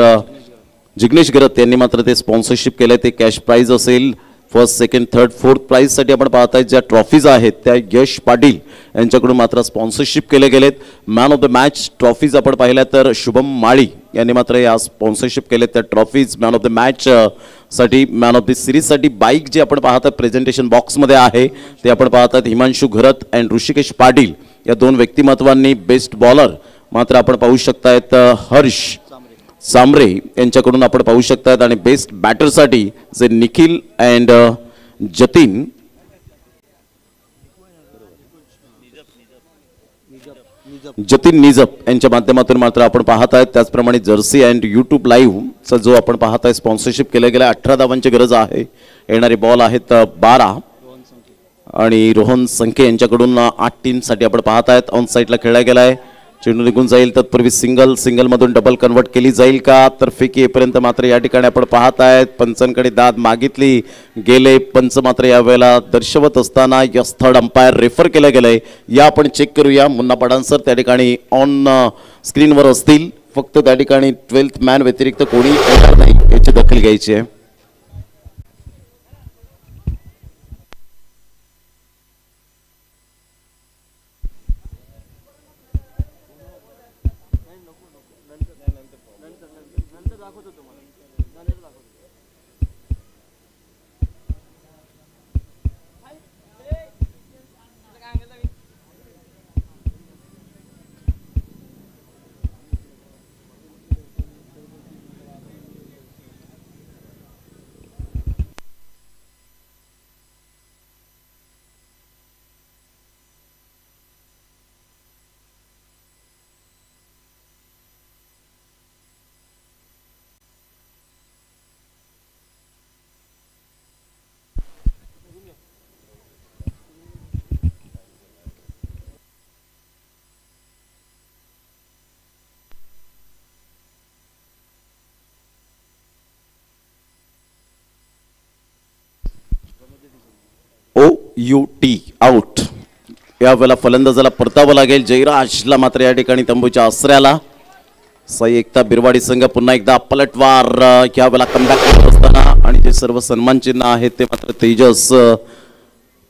जिग्नेश गरत यांनी मात्र ते स्पॉन्सरशिप केलंय. ते कॅश प्राइज असेल first second third fourth prize साठी आपण पाहताय ज्या ट्रॉफीज आहेत त्या यश पाटील यांच्याकडून मात्र स्पॉन्सरशिप केले गेलेत. Man of the match trophies आपण पाहिल्या तर शुभम माळी यांनी मात्र या स्पॉन्सरशिप केलेत त्या trophies. Man of the match साठी मॅन ऑफ द सिरीज साठी बाईक जे आपण पाहतात प्रेझेंटेशन बॉक्समध्ये आहे ते आपण पाहतात हिमांशू घरत अँड ऋषिकेश पाटील या दोन व्यक्तिमत्वांनी. बेस्ट बॉलर मात्र आपण पाहू शकतायत हर्ष सांबरे यांच्याकडून आपण पाहू शकतात आणि बेस्ट बॅटरसाठी जे निखिल अँड जतीन निजप यांच्या माध्यमातून मात्र आपण पाहत आहेत. त्याचप्रमाणे जर्सी अँड यूट्यूब लाईव्हचा जो आपण पाहत आहे स्पॉन्सरशिप केल्या गेल्या 18 धावांची गरज आहे. येणारे बॉल आहेत 12 आणि रोहन संखे यांच्याकडून 8 टीमसाठी आपण पाहत आहेत. ऑन साईडला खेळला गेलाय. चेंडू निघून जाईल तत्पूर्वी सिंगल मधून डबल कन्वर्ट केली जाईल का तर फेकी येईपर्यंत मात्र या ठिकाणी आपण पाहत आहेत. पंचांकडे दाद मागितली गेले. पंच मात्र यावेळेला दर्शवत असताना यस थर्ड अंपायर रेफर केलं गेलंय. या आपण चेक करूया. मुन्ना पठाण सर त्या ठिकाणी ऑन स्क्रीनवर असतील. फक्त त्या ठिकाणी 12th मॅन व्यतिरिक्त कोणी येणार नाही याची दखल घ्यायची आहे. OUT out. यावेळेला फलंदाजाला परतावं लागेल. जयराजला मात्र या ठिकाणी तंबूच्या आसऱ्याला. साई एकता बिरवाडी संघ पुन्हा एकदा पलटवार यावेळेला कमबॅक करत असताना आणि जे सर्व सन्मान चिन्ह आहेत ते मात्र तेजस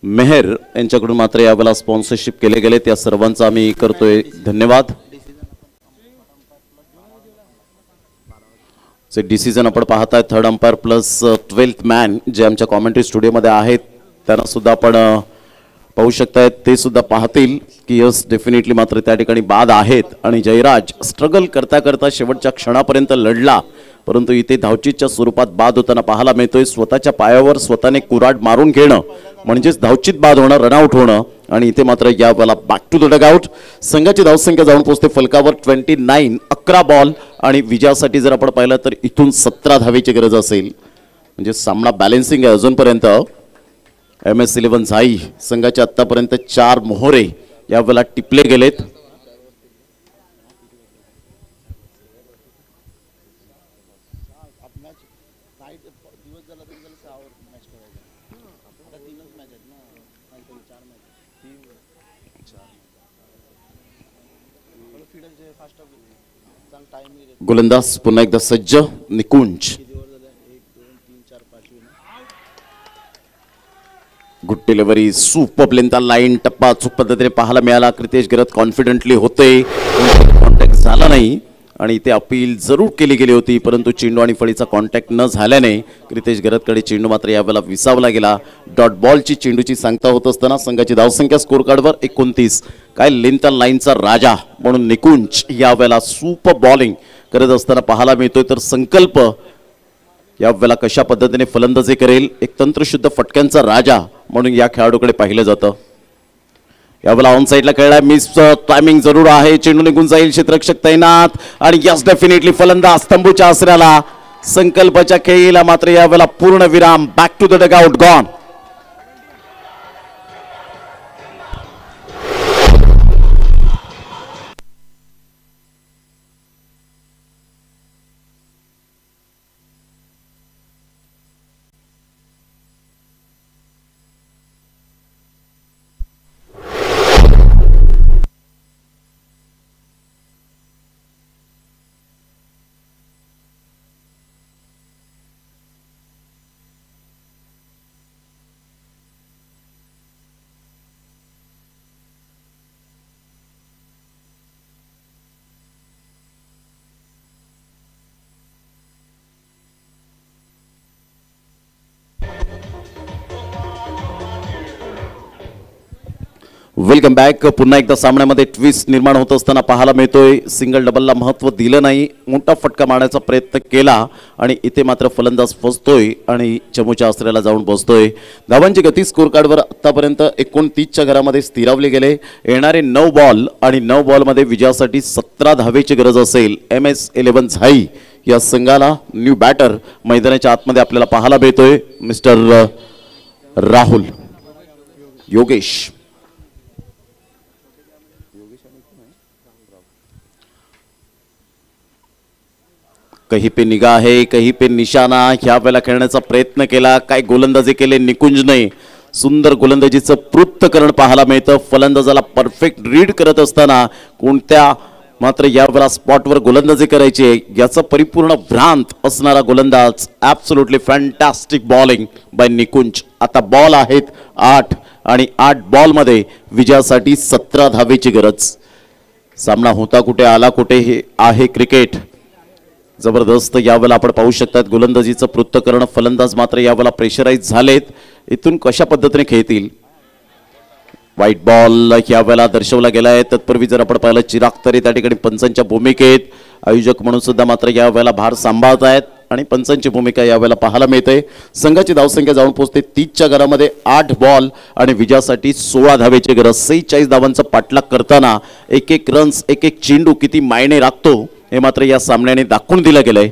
मेहर यांच्याकडून मात्र यावेळेला स्पॉन्सरशिप केले गेले. त्या सर्वांचा आम्ही करतोय धन्यवाद. डिसिजन आपण पाहताय third umpire plus 12th man जे आमच्या कॉमेंट्री स्टुडिओमध्ये आहेत त्यांना सुद्धा आपण पाहू शकतायत. ते सुद्धा पाहतील की यस डेफिनेटली मात्र त्या ठिकाणी बाद आहेत. आणि जयराज स्ट्रगल करता करता शेवटच्या क्षणापर्यंत लढला परंतु इथे धावचीतच्या स्वरूपात बाद होताना पाहायला मिळतोय. स्वतःच्या पायावर स्वतःने कुऱ्हाड मारून घेणं म्हणजेच धावचीत बाद होणं रनआउट होणं. आणि इथे मात्र यावेळेला बॅक टू द डगआउट. संघाची धावसंख्या जाऊन पोहोचते फलकावर 29. 11 बॉल आणि विजयासाठी जर आपण पाहिलं तर इथून 17 धावेची गरज असेल. म्हणजे सामना बॅलेन्सिंग आहे अजूनपर्यंत. MS11 झाई संघाचे आतापर्यंत 4 मोहरे यावेळेला टिपले गेलेत. गोलंदाज पुन्हा एकदा सज्ज. निकुंज गुड डिलिव्हरी. सुपर लेंथचा लाईन टप्पा चूक पद्धतीने पाहायला मिळाला. क्रितेश गरत कॉन्फिडेंटली होते. कॉन्टॅक्ट झाला नाही आणि इथे अपील जरूर केली गेली होती परंतु चेंडू आणि फळीचा कॉन्टॅक्ट न झाल्याने क्रितेश गरतकडे चेंडू मात्र यावेळेला विसावला गेला. डॉट बॉलची चेंडूची सांगता होत असताना संघाची धावसंख्या स्कोर कार्डवर 29. काय लेंथ लाईनचा राजा म्हणून निकुंज यावेळेला सुपर बॉलिंग करत असताना पाहायला मिळतोय. तर संकल्प यावेळेला कशा पद्धतीने फलंदाजी करेल एक तंत्रशुद्ध फटक्यांचा राजा म्हणून या खेळाडूकडे पाहिलं जातं. यावेळेला ऑन साईडला खेळला. मिस टायमिंग जरूर आहे. चेंडू निघून जाईल. क्षेत्ररक्षक तैनात आणि यस डेफिनेटली फलंदाज तंबूच्या आसऱ्याला. संकल्पाच्या खेळीला मात्र यावेळेला पूर्ण विराम. Back to the dugout gone. Welcome back. पुन्हा एकदा सामन्यामध्ये ट्विस्ट निर्माण होत असताना पाहायला मिळतोय. सिंगल डबलला महत्त्व दिलं नाही, मोठा फटका मारण्याचा प्रयत्न केला आणि इथे मात्र फलंदाज फसतोय आणि चमूच्या आसऱ्याला जाऊन बसतोय. धावांची गती स्कोर कार्डवर आतापर्यंत 29च्या घरामध्ये स्थिरावले गेले. येणारे 9 बॉल आणि 9 बॉलमध्ये विजयासाठी 17 धावेची गरज असेल. MS11 झाई या संघाला न्यू बॅटर मैदानाच्या आतमध्ये आपल्याला पाहायला मिळतोय. मिस्टर राहुल योगेश. कहीं पे निगाह है कहीं पे निशाणा. ह्या वेळेला खेळण्याचा प्रयत्न केला, काय गोलंदाजी केले निकुंजने. सुंदर गोलंदाजीचं पृथ्थकरण पाहायला मिळतं. फलंदाजाला परफेक्ट रीड करत असताना कोणत्या मात्र यावेळेला स्पॉटवर गोलंदाजी करायची आहे याचा परिपूर्ण भ्रांत असणारा गोलंदाज. ॲब्सोल्युटली फॅन्टॅस्टिक बॉलिंग बाय निकुंज. आता बॉल आहेत 8 आणि 8 बॉलमध्ये विजयासाठी 17 धावेची गरज. सामना होता कुठे आला कुठे हे आहे क्रिकेट. जबरदस्त यावेळेला आपण पाहू शकतात गोलंदाजीचं पृथ्थकरण. फलंदाज मात्र यावेळेला प्रेशराईज झालेत. इथून कशा पद्धतीने खेळतील. व्हाईट बॉल यावेळेला दर्शवला गेलाय. तत्पूर्वी जर आपण पाहिलं चिराग तरी त्या ठिकाणी पंचांच्या भूमिकेत आयोजक म्हणून सुद्धा मात्र यावेळेला भार सांभाळत आहेत आणि पंचांची भूमिका यावेळेला पाहायला मिळते. संघाची धावसंख्या जाऊन पोहोचते 30च्या घरामध्ये. 8 बॉल आणि विजयासाठी 16 धावेची गरज. 46 धावांचा पाठलाग करताना एक एक रन्स एक एक चेंडू किती मायने राखतो हे मात्र या सामन्याने दाखवून दिलं गेलंय.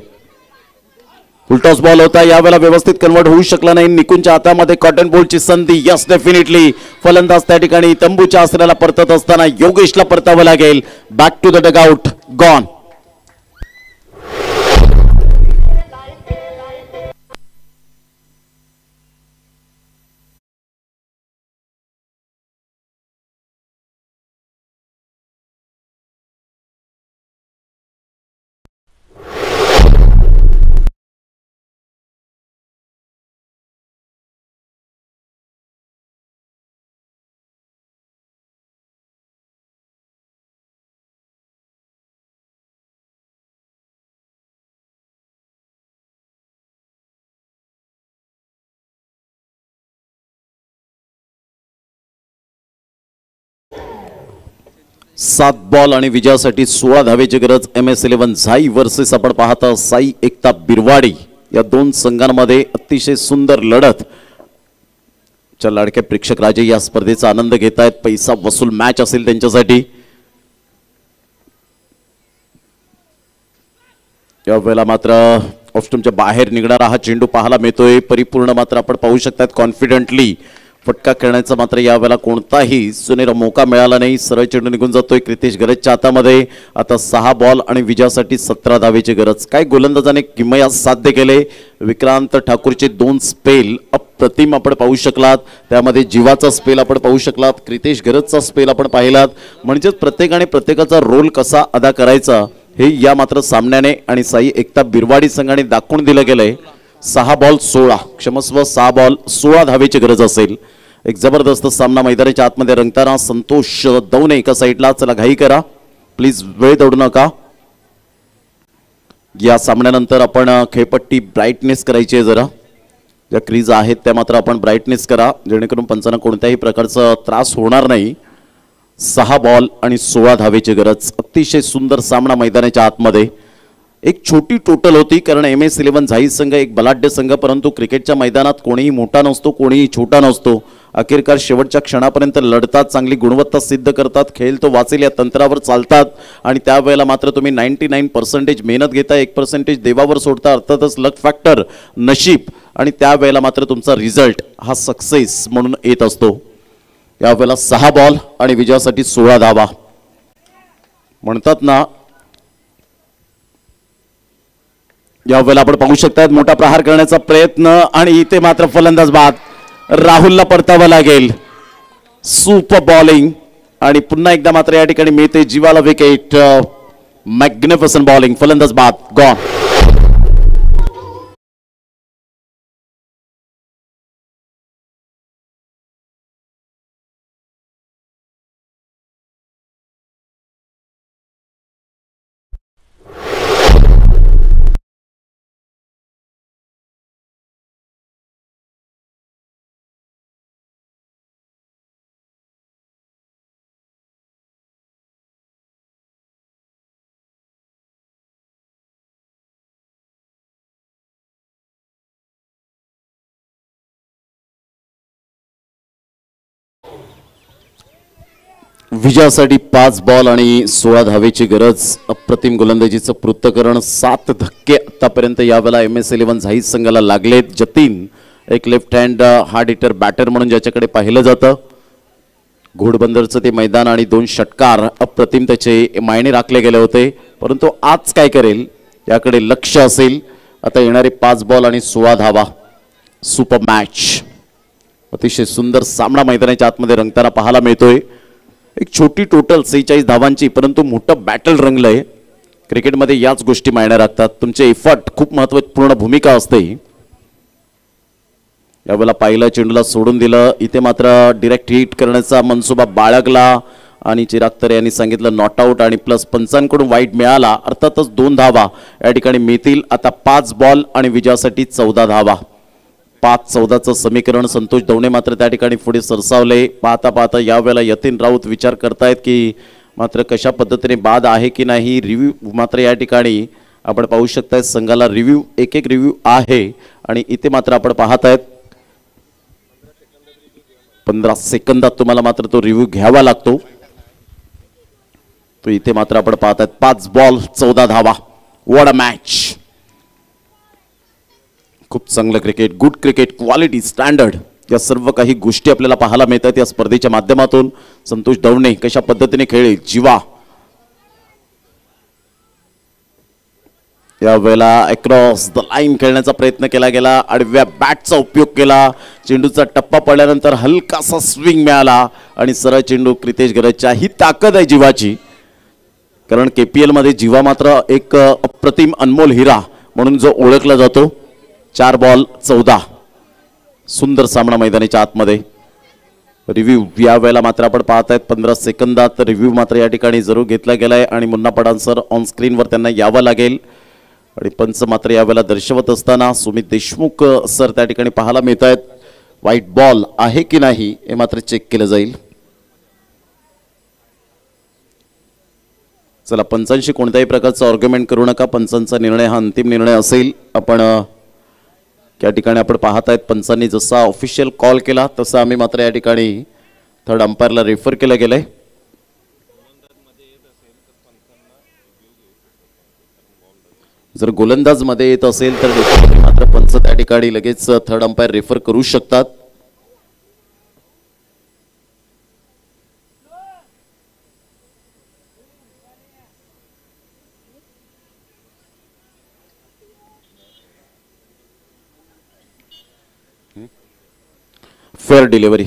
फुलटॉस बॉल होता, यावेळेला व्यवस्थित कन्वर्ट होऊ शकला नाही. निकुंजच्या हातामध्ये कॉटन बॉलची संधी. यस डेफिनेटली फलंदाज त्या ठिकाणी तंबूच्या आसऱ्याला परतत असताना योगेशला परतावं लागेल. Back to the dugout. Gone. सात बॉल आणि विजयासाठी 16 धावेची गरज. MS11 झाई वर्सेस आपण पाहता साई एकता बिरवाडी. या दोन संघांमध्ये अतिशय सुंदर लढत. लाडके प्रेक्षक राजे या स्पर्धेचा आनंद घेत आहेत. पैसा वसूल मॅच असेल त्यांच्यासाठी. यावेळेला मात्र ऑफस्टमच्या बाहेर निघणारा हा चेंडू पाहायला मिळतोय. परिपूर्ण मात्र आपण पाहू शकतात कॉन्फिडेंटली फटका खेळण्याचा मात्र यावेळेला कोणताही सुनेरा मौका मिळाला नाही. सरळ चेंडू निघून जातोय क्रितेश गरजच्या हातामध्ये. आता 6 बॉल आणि विजयासाठी 17 धावेची गरज. काय गोलंदाजाने किमया साध्य केले. विक्रांत ठाकूरचे 2 स्पेल अप्रतिम आपण पाहू शकलात. त्यामध्ये जीवाचा स्पेल आपण पाहू शकलात. क्रितेश गरजचा स्पेल आपण पाहिलात. म्हणजेच प्रत्येकाने प्रत्येकाचा रोल कसा अदा करायचा हे या मात्र सामन्याने आणि साई एकता बिरवाडी संघाने दाखवून दिलं गेलंय. 6 बॉल 16 क्षमस्व 6 बॉल 16 धावेची गरज असेल. एक जबरदस्त सामना मैदानाच्या आतमध्ये रंगताना. संतोष दौने एका साईडला. चला घाई करा प्लीज, वेळ दौडू नका. या सामन्यानंतर आपण खेळपट्टी ब्राईटनेस करायची आहे. जरा ज्या क्रीज आहेत त्या मात्र आपण ब्राईटनेस करा जेणेकरून पंचांना कोणत्याही प्रकारचा त्रास होणार नाही. 6 बॉल आणि 16 धावेची गरज. अतिशय सुंदर सामना मैदानाच्या आतमध्ये. एक छोटी टोटल होती कारण MS11 झाई संघ एक बलाढ्य संघ, परंतु क्रिकेटच्या मैदानात कोणीही मोठा नसतो कोणीही छोटा नसतो. अखेरकार शेवटच्या क्षणापर्यंत लढतात, चांगली गुणवत्ता सिद्ध करतात, खेळ तो वाचेल या तंत्रावर चालतात आणि त्यावेळेला मात्र तुम्ही 99% मेहनत घेता, 1% देवावर सोडता. अर्थातच लक फॅक्टर नशीब आणि त्यावेळेला मात्र तुमचा रिझल्ट हा सक्सेस म्हणून येत असतो. यावेळेला 6 बॉल आणि विजयासाठी 16 धावा. म्हणतात ना यावेळेला आपण पाहू शकतात मोठा प्रहार करण्याचा प्रयत्न आणि इथे मात्र फलंदाज बाद. राहुलला परतावं लागेल. सुपर बॉलिंग आणि पुन्हा एकदा मात्र या ठिकाणी मिळते जीवाला विकेट. Magnificent bowling. फलंदाज बाद. गॉन. विजयासाठी 5 बॉल आणि 16 धावेची गरज. अप्रतिम गोलंदाजीचं पृथक्करण. 7 धक्के आतापर्यंत यावेळेला MS11 झाईद संघाला लागलेत. जतीन एक left hand hard hitter batter म्हणून ज्याच्याकडे पाहिलं जातं. घोडबंदरचं ते मैदान आणि 2 षटकार अप्रतिम त्याचे मायने राखले गेले होते, परंतु आज काय करेल याकडे लक्ष असेल. आता येणारे 5 बॉल आणि 16 धावा. Super match. अतिशय सुंदर सामना मैदानाच्या आतमध्ये रंगताना पाहायला मिळतोय. एक छोटी टोटल 46 धावांची, परंतु मोठं बॅटल रंगलंय. क्रिकेटमध्ये याच गोष्टी मायने राखतात. तुमचे एफर्ट खूप महत्त्वपूर्ण भूमिका असते. यावेळेला पहिल्या चेंडूला सोडून दिलं. इथे मात्र डिरेक्ट हिट करण्याचा मनसुबा बाळगला आणि चिराग तरे यांनी सांगितलं नॉट आउट आणि प्लस पंचांकडून वाईट मिळाला. अर्थातच 2 धावा या ठिकाणी मिळतील. आता 5 बॉल आणि विजयासाठी 14 धावा. 5-14चं समीकरण. संतोष दवणे मात्र त्या ठिकाणी पुढे सरसावले. पाहता पाहता यावेळेला यतीन राऊत विचार करतायत की मात्र कशा पद्धतीने बाद आहे की नाही. रिव्ह्यू मात्र या ठिकाणी आपण पाहू शकताय. संघाला रिव्ह्यू एक रिव्ह्यू आहे आणि इथे मात्र आपण पाहतायत 15 सेकंदात तुम्हाला मात्र तो रिव्ह्यू घ्यावा लागतो. तो इथे मात्र आपण पाहतायत 5 बॉल 14 धावा. What a match. खूप चांगलं cricket, good cricket, quality, standard या सर्व काही गोष्टी आपल्याला पाहायला मिळतात या स्पर्धेच्या माध्यमातून. संतोष दवणे कशा पद्धतीने खेळेल. जीवा यावेळेला अक्रॉस द लाईन खेळण्याचा प्रयत्न केला गेला. आडव्या बॅटचा उपयोग केला. चेंडूचा टप्पा पडल्यानंतर हलकासा स्विंग मिळाला आणि सरळ चेंडू क्रितेश गरजच्या. ही ताकद आहे जीवाची, कारण KPL मध्ये जीवा मात्र एक अप्रतिम अनमोल हिरा म्हणून जो ओळखला जातो. 4 बॉल 14. सुंदर सामना मैदानाच्या आतमध्ये. रिव्ह्यू या वेळेला मात्र आपण पाहतायत 15 सेकंदात रिव्ह्यू मात्र या ठिकाणी जरूर घेतला गेलाय आणि मुन्ना पठाण सर ऑन स्क्रीनवर त्यांना यावं लागेल. आणि पंच मात्र यावेळेला दर्शवत असताना सुमित देशमुख सर त्या ठिकाणी पाहायला मिळत आहेत. व्हाईट बॉल आहे की नाही हे मात्र चेक केलं जाईल. चला, पंचांशी कोणत्याही प्रकारचा आर्ग्युमेंट करू नका. पंचांचा निर्णय हा अंतिम निर्णय असेल. आपण या ठिकाणी आपण पाहत आहेत पंचांनी जसा ऑफिशियल कॉल केला तसा आम्ही मात्र या ठिकाणी थर्ड अंपायरला रेफर केलं गेलंय. जर गोलंदाज मध्ये येत असेल तर मात्र पंच त्या ठिकाणी लगेच थर्ड अंपायर रेफर करू शकतात. Fair delivery.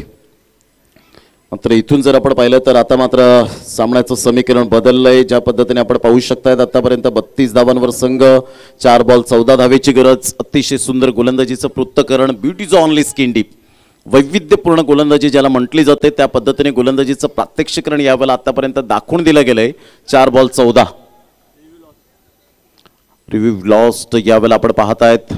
मात्र इथून जर आपण पाहिलं तर आता मात्र सामन्याचं समीकरण बदललंय. ज्या पद्धतीने आपण पाहू शकतायत आतापर्यंत 32 धावांवर संघ. 4 बॉल 14 धावेची गरज. अतिशय सुंदर गोलंदाजीचं पृथक्करण. ब्युटीज ऑनली स्किन डीप. वैविध्यपूर्ण गोलंदाजी ज्याला म्हटली जाते त्या पद्धतीने गोलंदाजीचं प्रात्यक्षिकरण यावेळेला आतापर्यंत दाखवून दिलं गेलंय. 4 बॉल 14. रिव्ह्यू लॉस्ट यावेळेला आपण पाहतायत.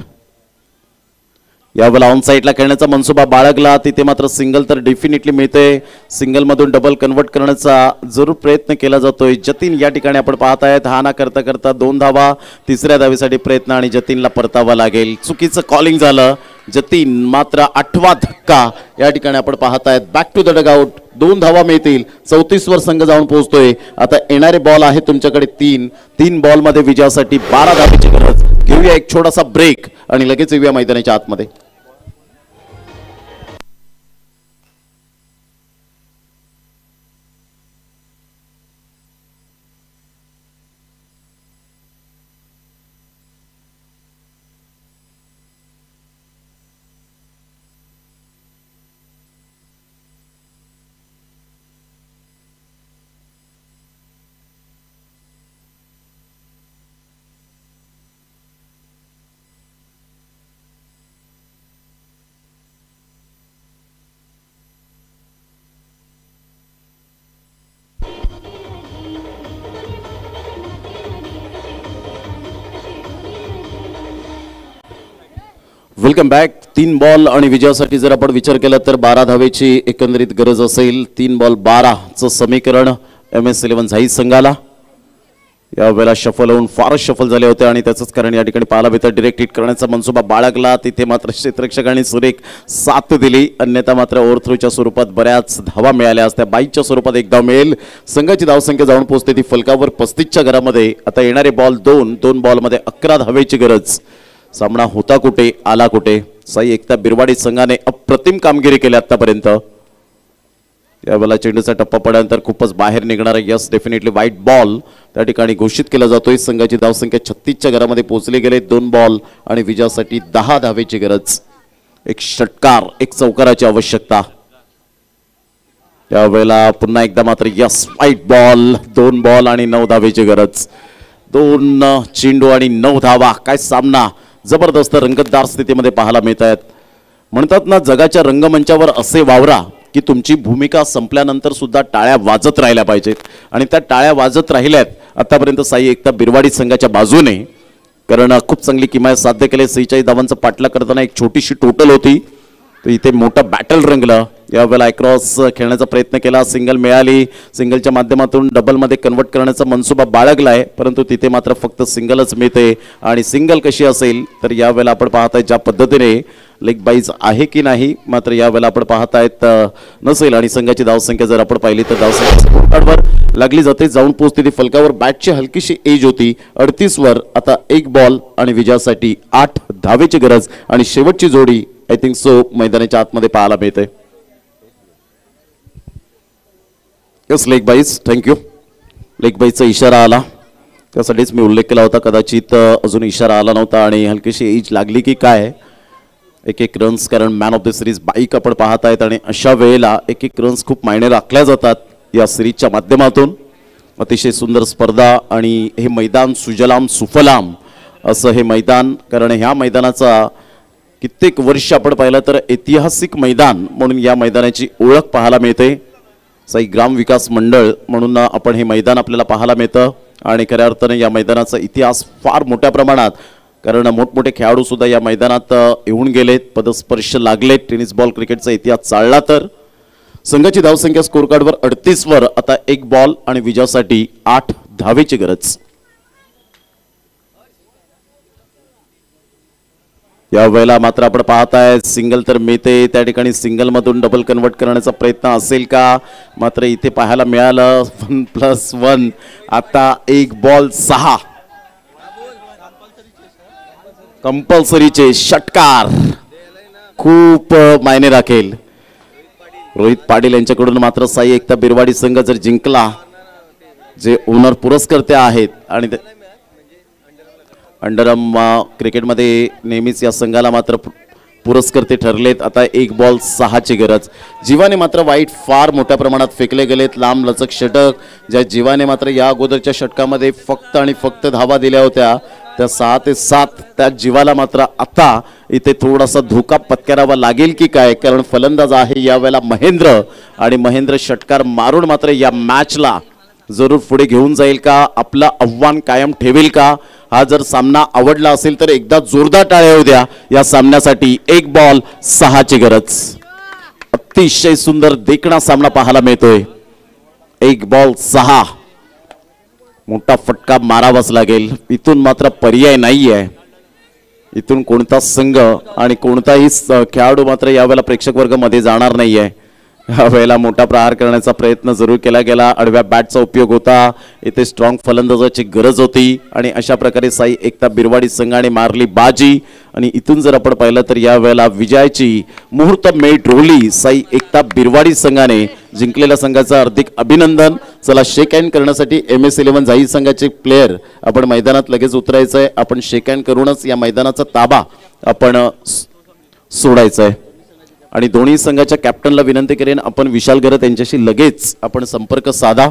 यावेळेला ऑन साईडला खेळण्याचा मनसुबा बाळगला. तिथे मात्र सिंगल तर डेफिनेटली मिळते. सिंगल मधून डबल कन्वर्ट करण्याचा जरूर प्रयत्न केला जातोय. जतीन या ठिकाणी आपण पाहतायत. हा ना करता करता 2 धावा. तिसऱ्या धावेसाठी प्रयत्न आणि जतीनला परतावा लागेल. चुकीचं कॉलिंग झालं. जतीन मात्र 8वा धक्का या ठिकाणी आपण पाहतायत. Back to the dugout. 2 धावा मिळतील. 34 वर संघ जाऊन पोहोचतोय. आता येणारे बॉल आहे तुमच्याकडे 3 बॉल मध्ये विजयासाठी 12 धावेची गरज. घेऊया एक छोटासा ब्रेक आणि लगेच येऊया मैदानाच्या आतमध्ये. Welcome back. 3 बॉल आणि विजयासाठी जर आपण विचार केला तर 12 धावेची एकंदरीत गरज असेल. 3 बॉल 12चं समीकरण MS11 झाईद संघाला. यावेळेला शफल होऊन फारच शफल झाले होते आणि त्याचंच कारण या ठिकाणी पाहायला मिळतं. डिरेक्ट हिट करण्याचा मनसुबा बाळगला, तिथे मात्र क्षेत्ररक्षकांनी सुरेख साथ दिली. अन्यथा मात्र ओव्हरथ्रोच्या स्वरूपात बऱ्याच धावा मिळाल्या असत्या. 22च्या स्वरूपात एक धाव मिळेल. संघाची धावसंख्या जाऊन पोहोचते ती फलकावर 35च्या घरामध्ये. आता येणारे बॉल 2 बॉलमध्ये 11 धावेची गरज. सामना होता कुठे आला कुठे. साई एकता बिरवाडी संघाने अप्रतिम कामगिरी केली आतापर्यंत. यावेळेला चेंडूचा टप्पा पडल्यानंतर खूपच बाहेर निघणारा यस डेफिनेटली व्हाईट बॉल त्या ठिकाणी घोषित केला जातोय. संघाची धावसंख्या 36च्या घरामध्ये पोहोचली गेले. 2 बॉल आणि विजयासाठी 10 धावेची गरज. एक षटकार, एक चौकाराची आवश्यकता. यावेळेला पुन्हा एकदा मात्र यस व्हाईट बॉल. 2 बॉल आणि 9 धावेची गरज. 2 चेंडू आणि 9 धावा. काय सामना जबरदस्त रंगतदार स्थितीमध्ये पाहायला मिळत आहेत. म्हणतात ना, जगाच्या रंगमंचावर असे वावरा की तुमची भूमिका संपल्यानंतर सुद्धा टाळ्या वाजत राहिल्या पाहिजेत. आणि त्या टाळ्या वाजत राहिल्यात आतापर्यंत साई एकता बिरवाडी संघाच्या बाजूने. कारण खूप चांगली किमया साध्य केले. 46 धावांचा पाठलाग करताना एक छोटीशी टोटल होती, तर इथे मोठं बॅटल रंगलं. यावेळेला अक्रॉस खेळण्याचा प्रयत्न केला, सिंगल मिळाली. सिंगलच्या माध्यमातून डबलमध्ये कन्वर्ट करण्याचा मनसुबा बाळगलाय, परंतु तिथे मात्र फक्त सिंगलच मिळते. आणि सिंगल कशी असेल तर यावेळेला आपण पाहताय ज्या पद्धतीने लेग बाईज आहे की नाही, मात्र यावेळेला आपण पाहतायत नसेल. आणि संघाची धावसंख्या जर आपण पाहिली तर धावसंख्या लागली जाते, जाऊन पोहोचते ती फलकावर. बॅटची हलकीशी एज होती 38 वर. आता 1 बॉल आणि विजयासाठी 8 धावेची गरज. आणि शेवटची जोडी आय थिंक सो मैदानाच्या आतमध्ये पाहायला मिळते. Yes leg byes, thank you. Leg बाईजचा इशारा आला, त्यासाठीच मी उल्लेख केला होता. कदाचित अजून इशारा आला नव्हता आणि हलकीशी एज लागली की काय. 1-1 रन्स, कारण man of the series bike आपण पाहत आहेत. आणि अशा वेळेला 1-1 रन्स खूप मायने राखल्या जातात या सिरीजच्या माध्यमातून. अतिशय सुंदर स्पर्धा आणि हे मैदान सुजलाम सुफलाम असं हे मैदान. कारण ह्या मैदानाचा कित्येक वर्ष आपण पाहिलं तर ऐतिहासिक मैदान म्हणून या मैदानाची ओळख पाहायला मिळते. साई ग्राम विकास मंडळ म्हणून आपण हे मैदान आपल्याला पाहायला मिळतं. आणि खऱ्या अर्थाने या मैदानाचा इतिहास फार मोठ्या प्रमाणात, कारण मोठमोठे खेळाडू सुद्धा या मैदानात येऊन गेलेत, पदस्पर्श लागलेत. टेनिस बॉल क्रिकेटचा इतिहास चालला तर. संघाची धावसंख्या स्कोर कार्डवर 38 वर. आता 1 बॉल आणि विजयासाठी 8 धावेची गरज. या वेळेला मात्र आपण पाहताय सिंगल तर मिळते, त्या ठिकाणी सिंगल मधून डबल कन्वर्ट करण्याचा प्रयत्न असेल का, मात्र इथे पाहायला मिळालं 1+1. आता 1 बॉल 6 कंपल्सरीचे षटकार खूप मायने राखेल. रोहित पाटील यांच्याकडून मात्र साई एकता बिरवाडी संघ जर जिंकला, जे ओनर पुरस्कर्ते आहेत आणि अंडरआर्म क्रिकेटमध्ये नेहमीच या संघाला मात्र पुरस्कर्ते ठरलेत. आता 1 बॉल 6ची गरज. जीवाने मात्र वाईट फार मोठ्या प्रमाणात फेकले गेलेत. लांब लचक षटक, ज्या जीवाने मात्र या अगोदरच्या षटकामध्ये फक्त आणि फक्त धावा दिल्या होत्या, त्या 6 ते 7 त्या जीवाला मात्र आता इथे थोडासा धोका पत्करावा लागेल की काय. कारण फलंदाज आहे यावेळेला महेंद्र, आणि महेंद्र षटकार मारून मात्र या मॅचला जरूर पुढे घेऊन जाईल का, आपलं आव्हान कायम ठेवेल का. हा जर सामना आवडला असेल तर एकदा जोरदार टाळ्या होऊ द्या या सामन्यासाठी. 1 बॉल 6ची गरज. अतिशय सुंदर देखणा सामना पाहायला मिळतोय. 1 बॉल 6. मोठा फटका मारावाच लागेल. इथून मात्र पर्याय नाहीये. इथून कोणता संघ आणि कोणताही खेळाडू मात्र यावेळेला प्रेक्षक वर्ग मध्ये जाणार नाहीये. यावेळेला मोठा प्रहार करण्याचा प्रयत्न जरूर केला गेला. आडव्या बॅटचा उपयोग होता. इथे स्ट्रॉंग फलंदाजाची गरज होती आणि अशा प्रकारे साई एकता बिरवाडी संघाने मारली बाजी. आणि इथून जर आपण पाहिलं तर यावेळेला विजयाची मुहूर्त मेट रोवली साई एकता बिरवाडी संघाने. जिंकलेल्या संघाचं हार्दिक अभिनंदन. चला शेक हँड करण्यासाठी MS11 झाई संघाचे प्लेयर आपण मैदानात लगेच उतरायचं आहे. आपण शेक हँड करूनच या मैदानाचा ताबा आपण सोडायचा आहे. आणि दोन्ही संघाच्या कॅप्टनला विनंती करेन आपण विशाल गरत यांच्याशी लगेच आपण संपर्क साधा.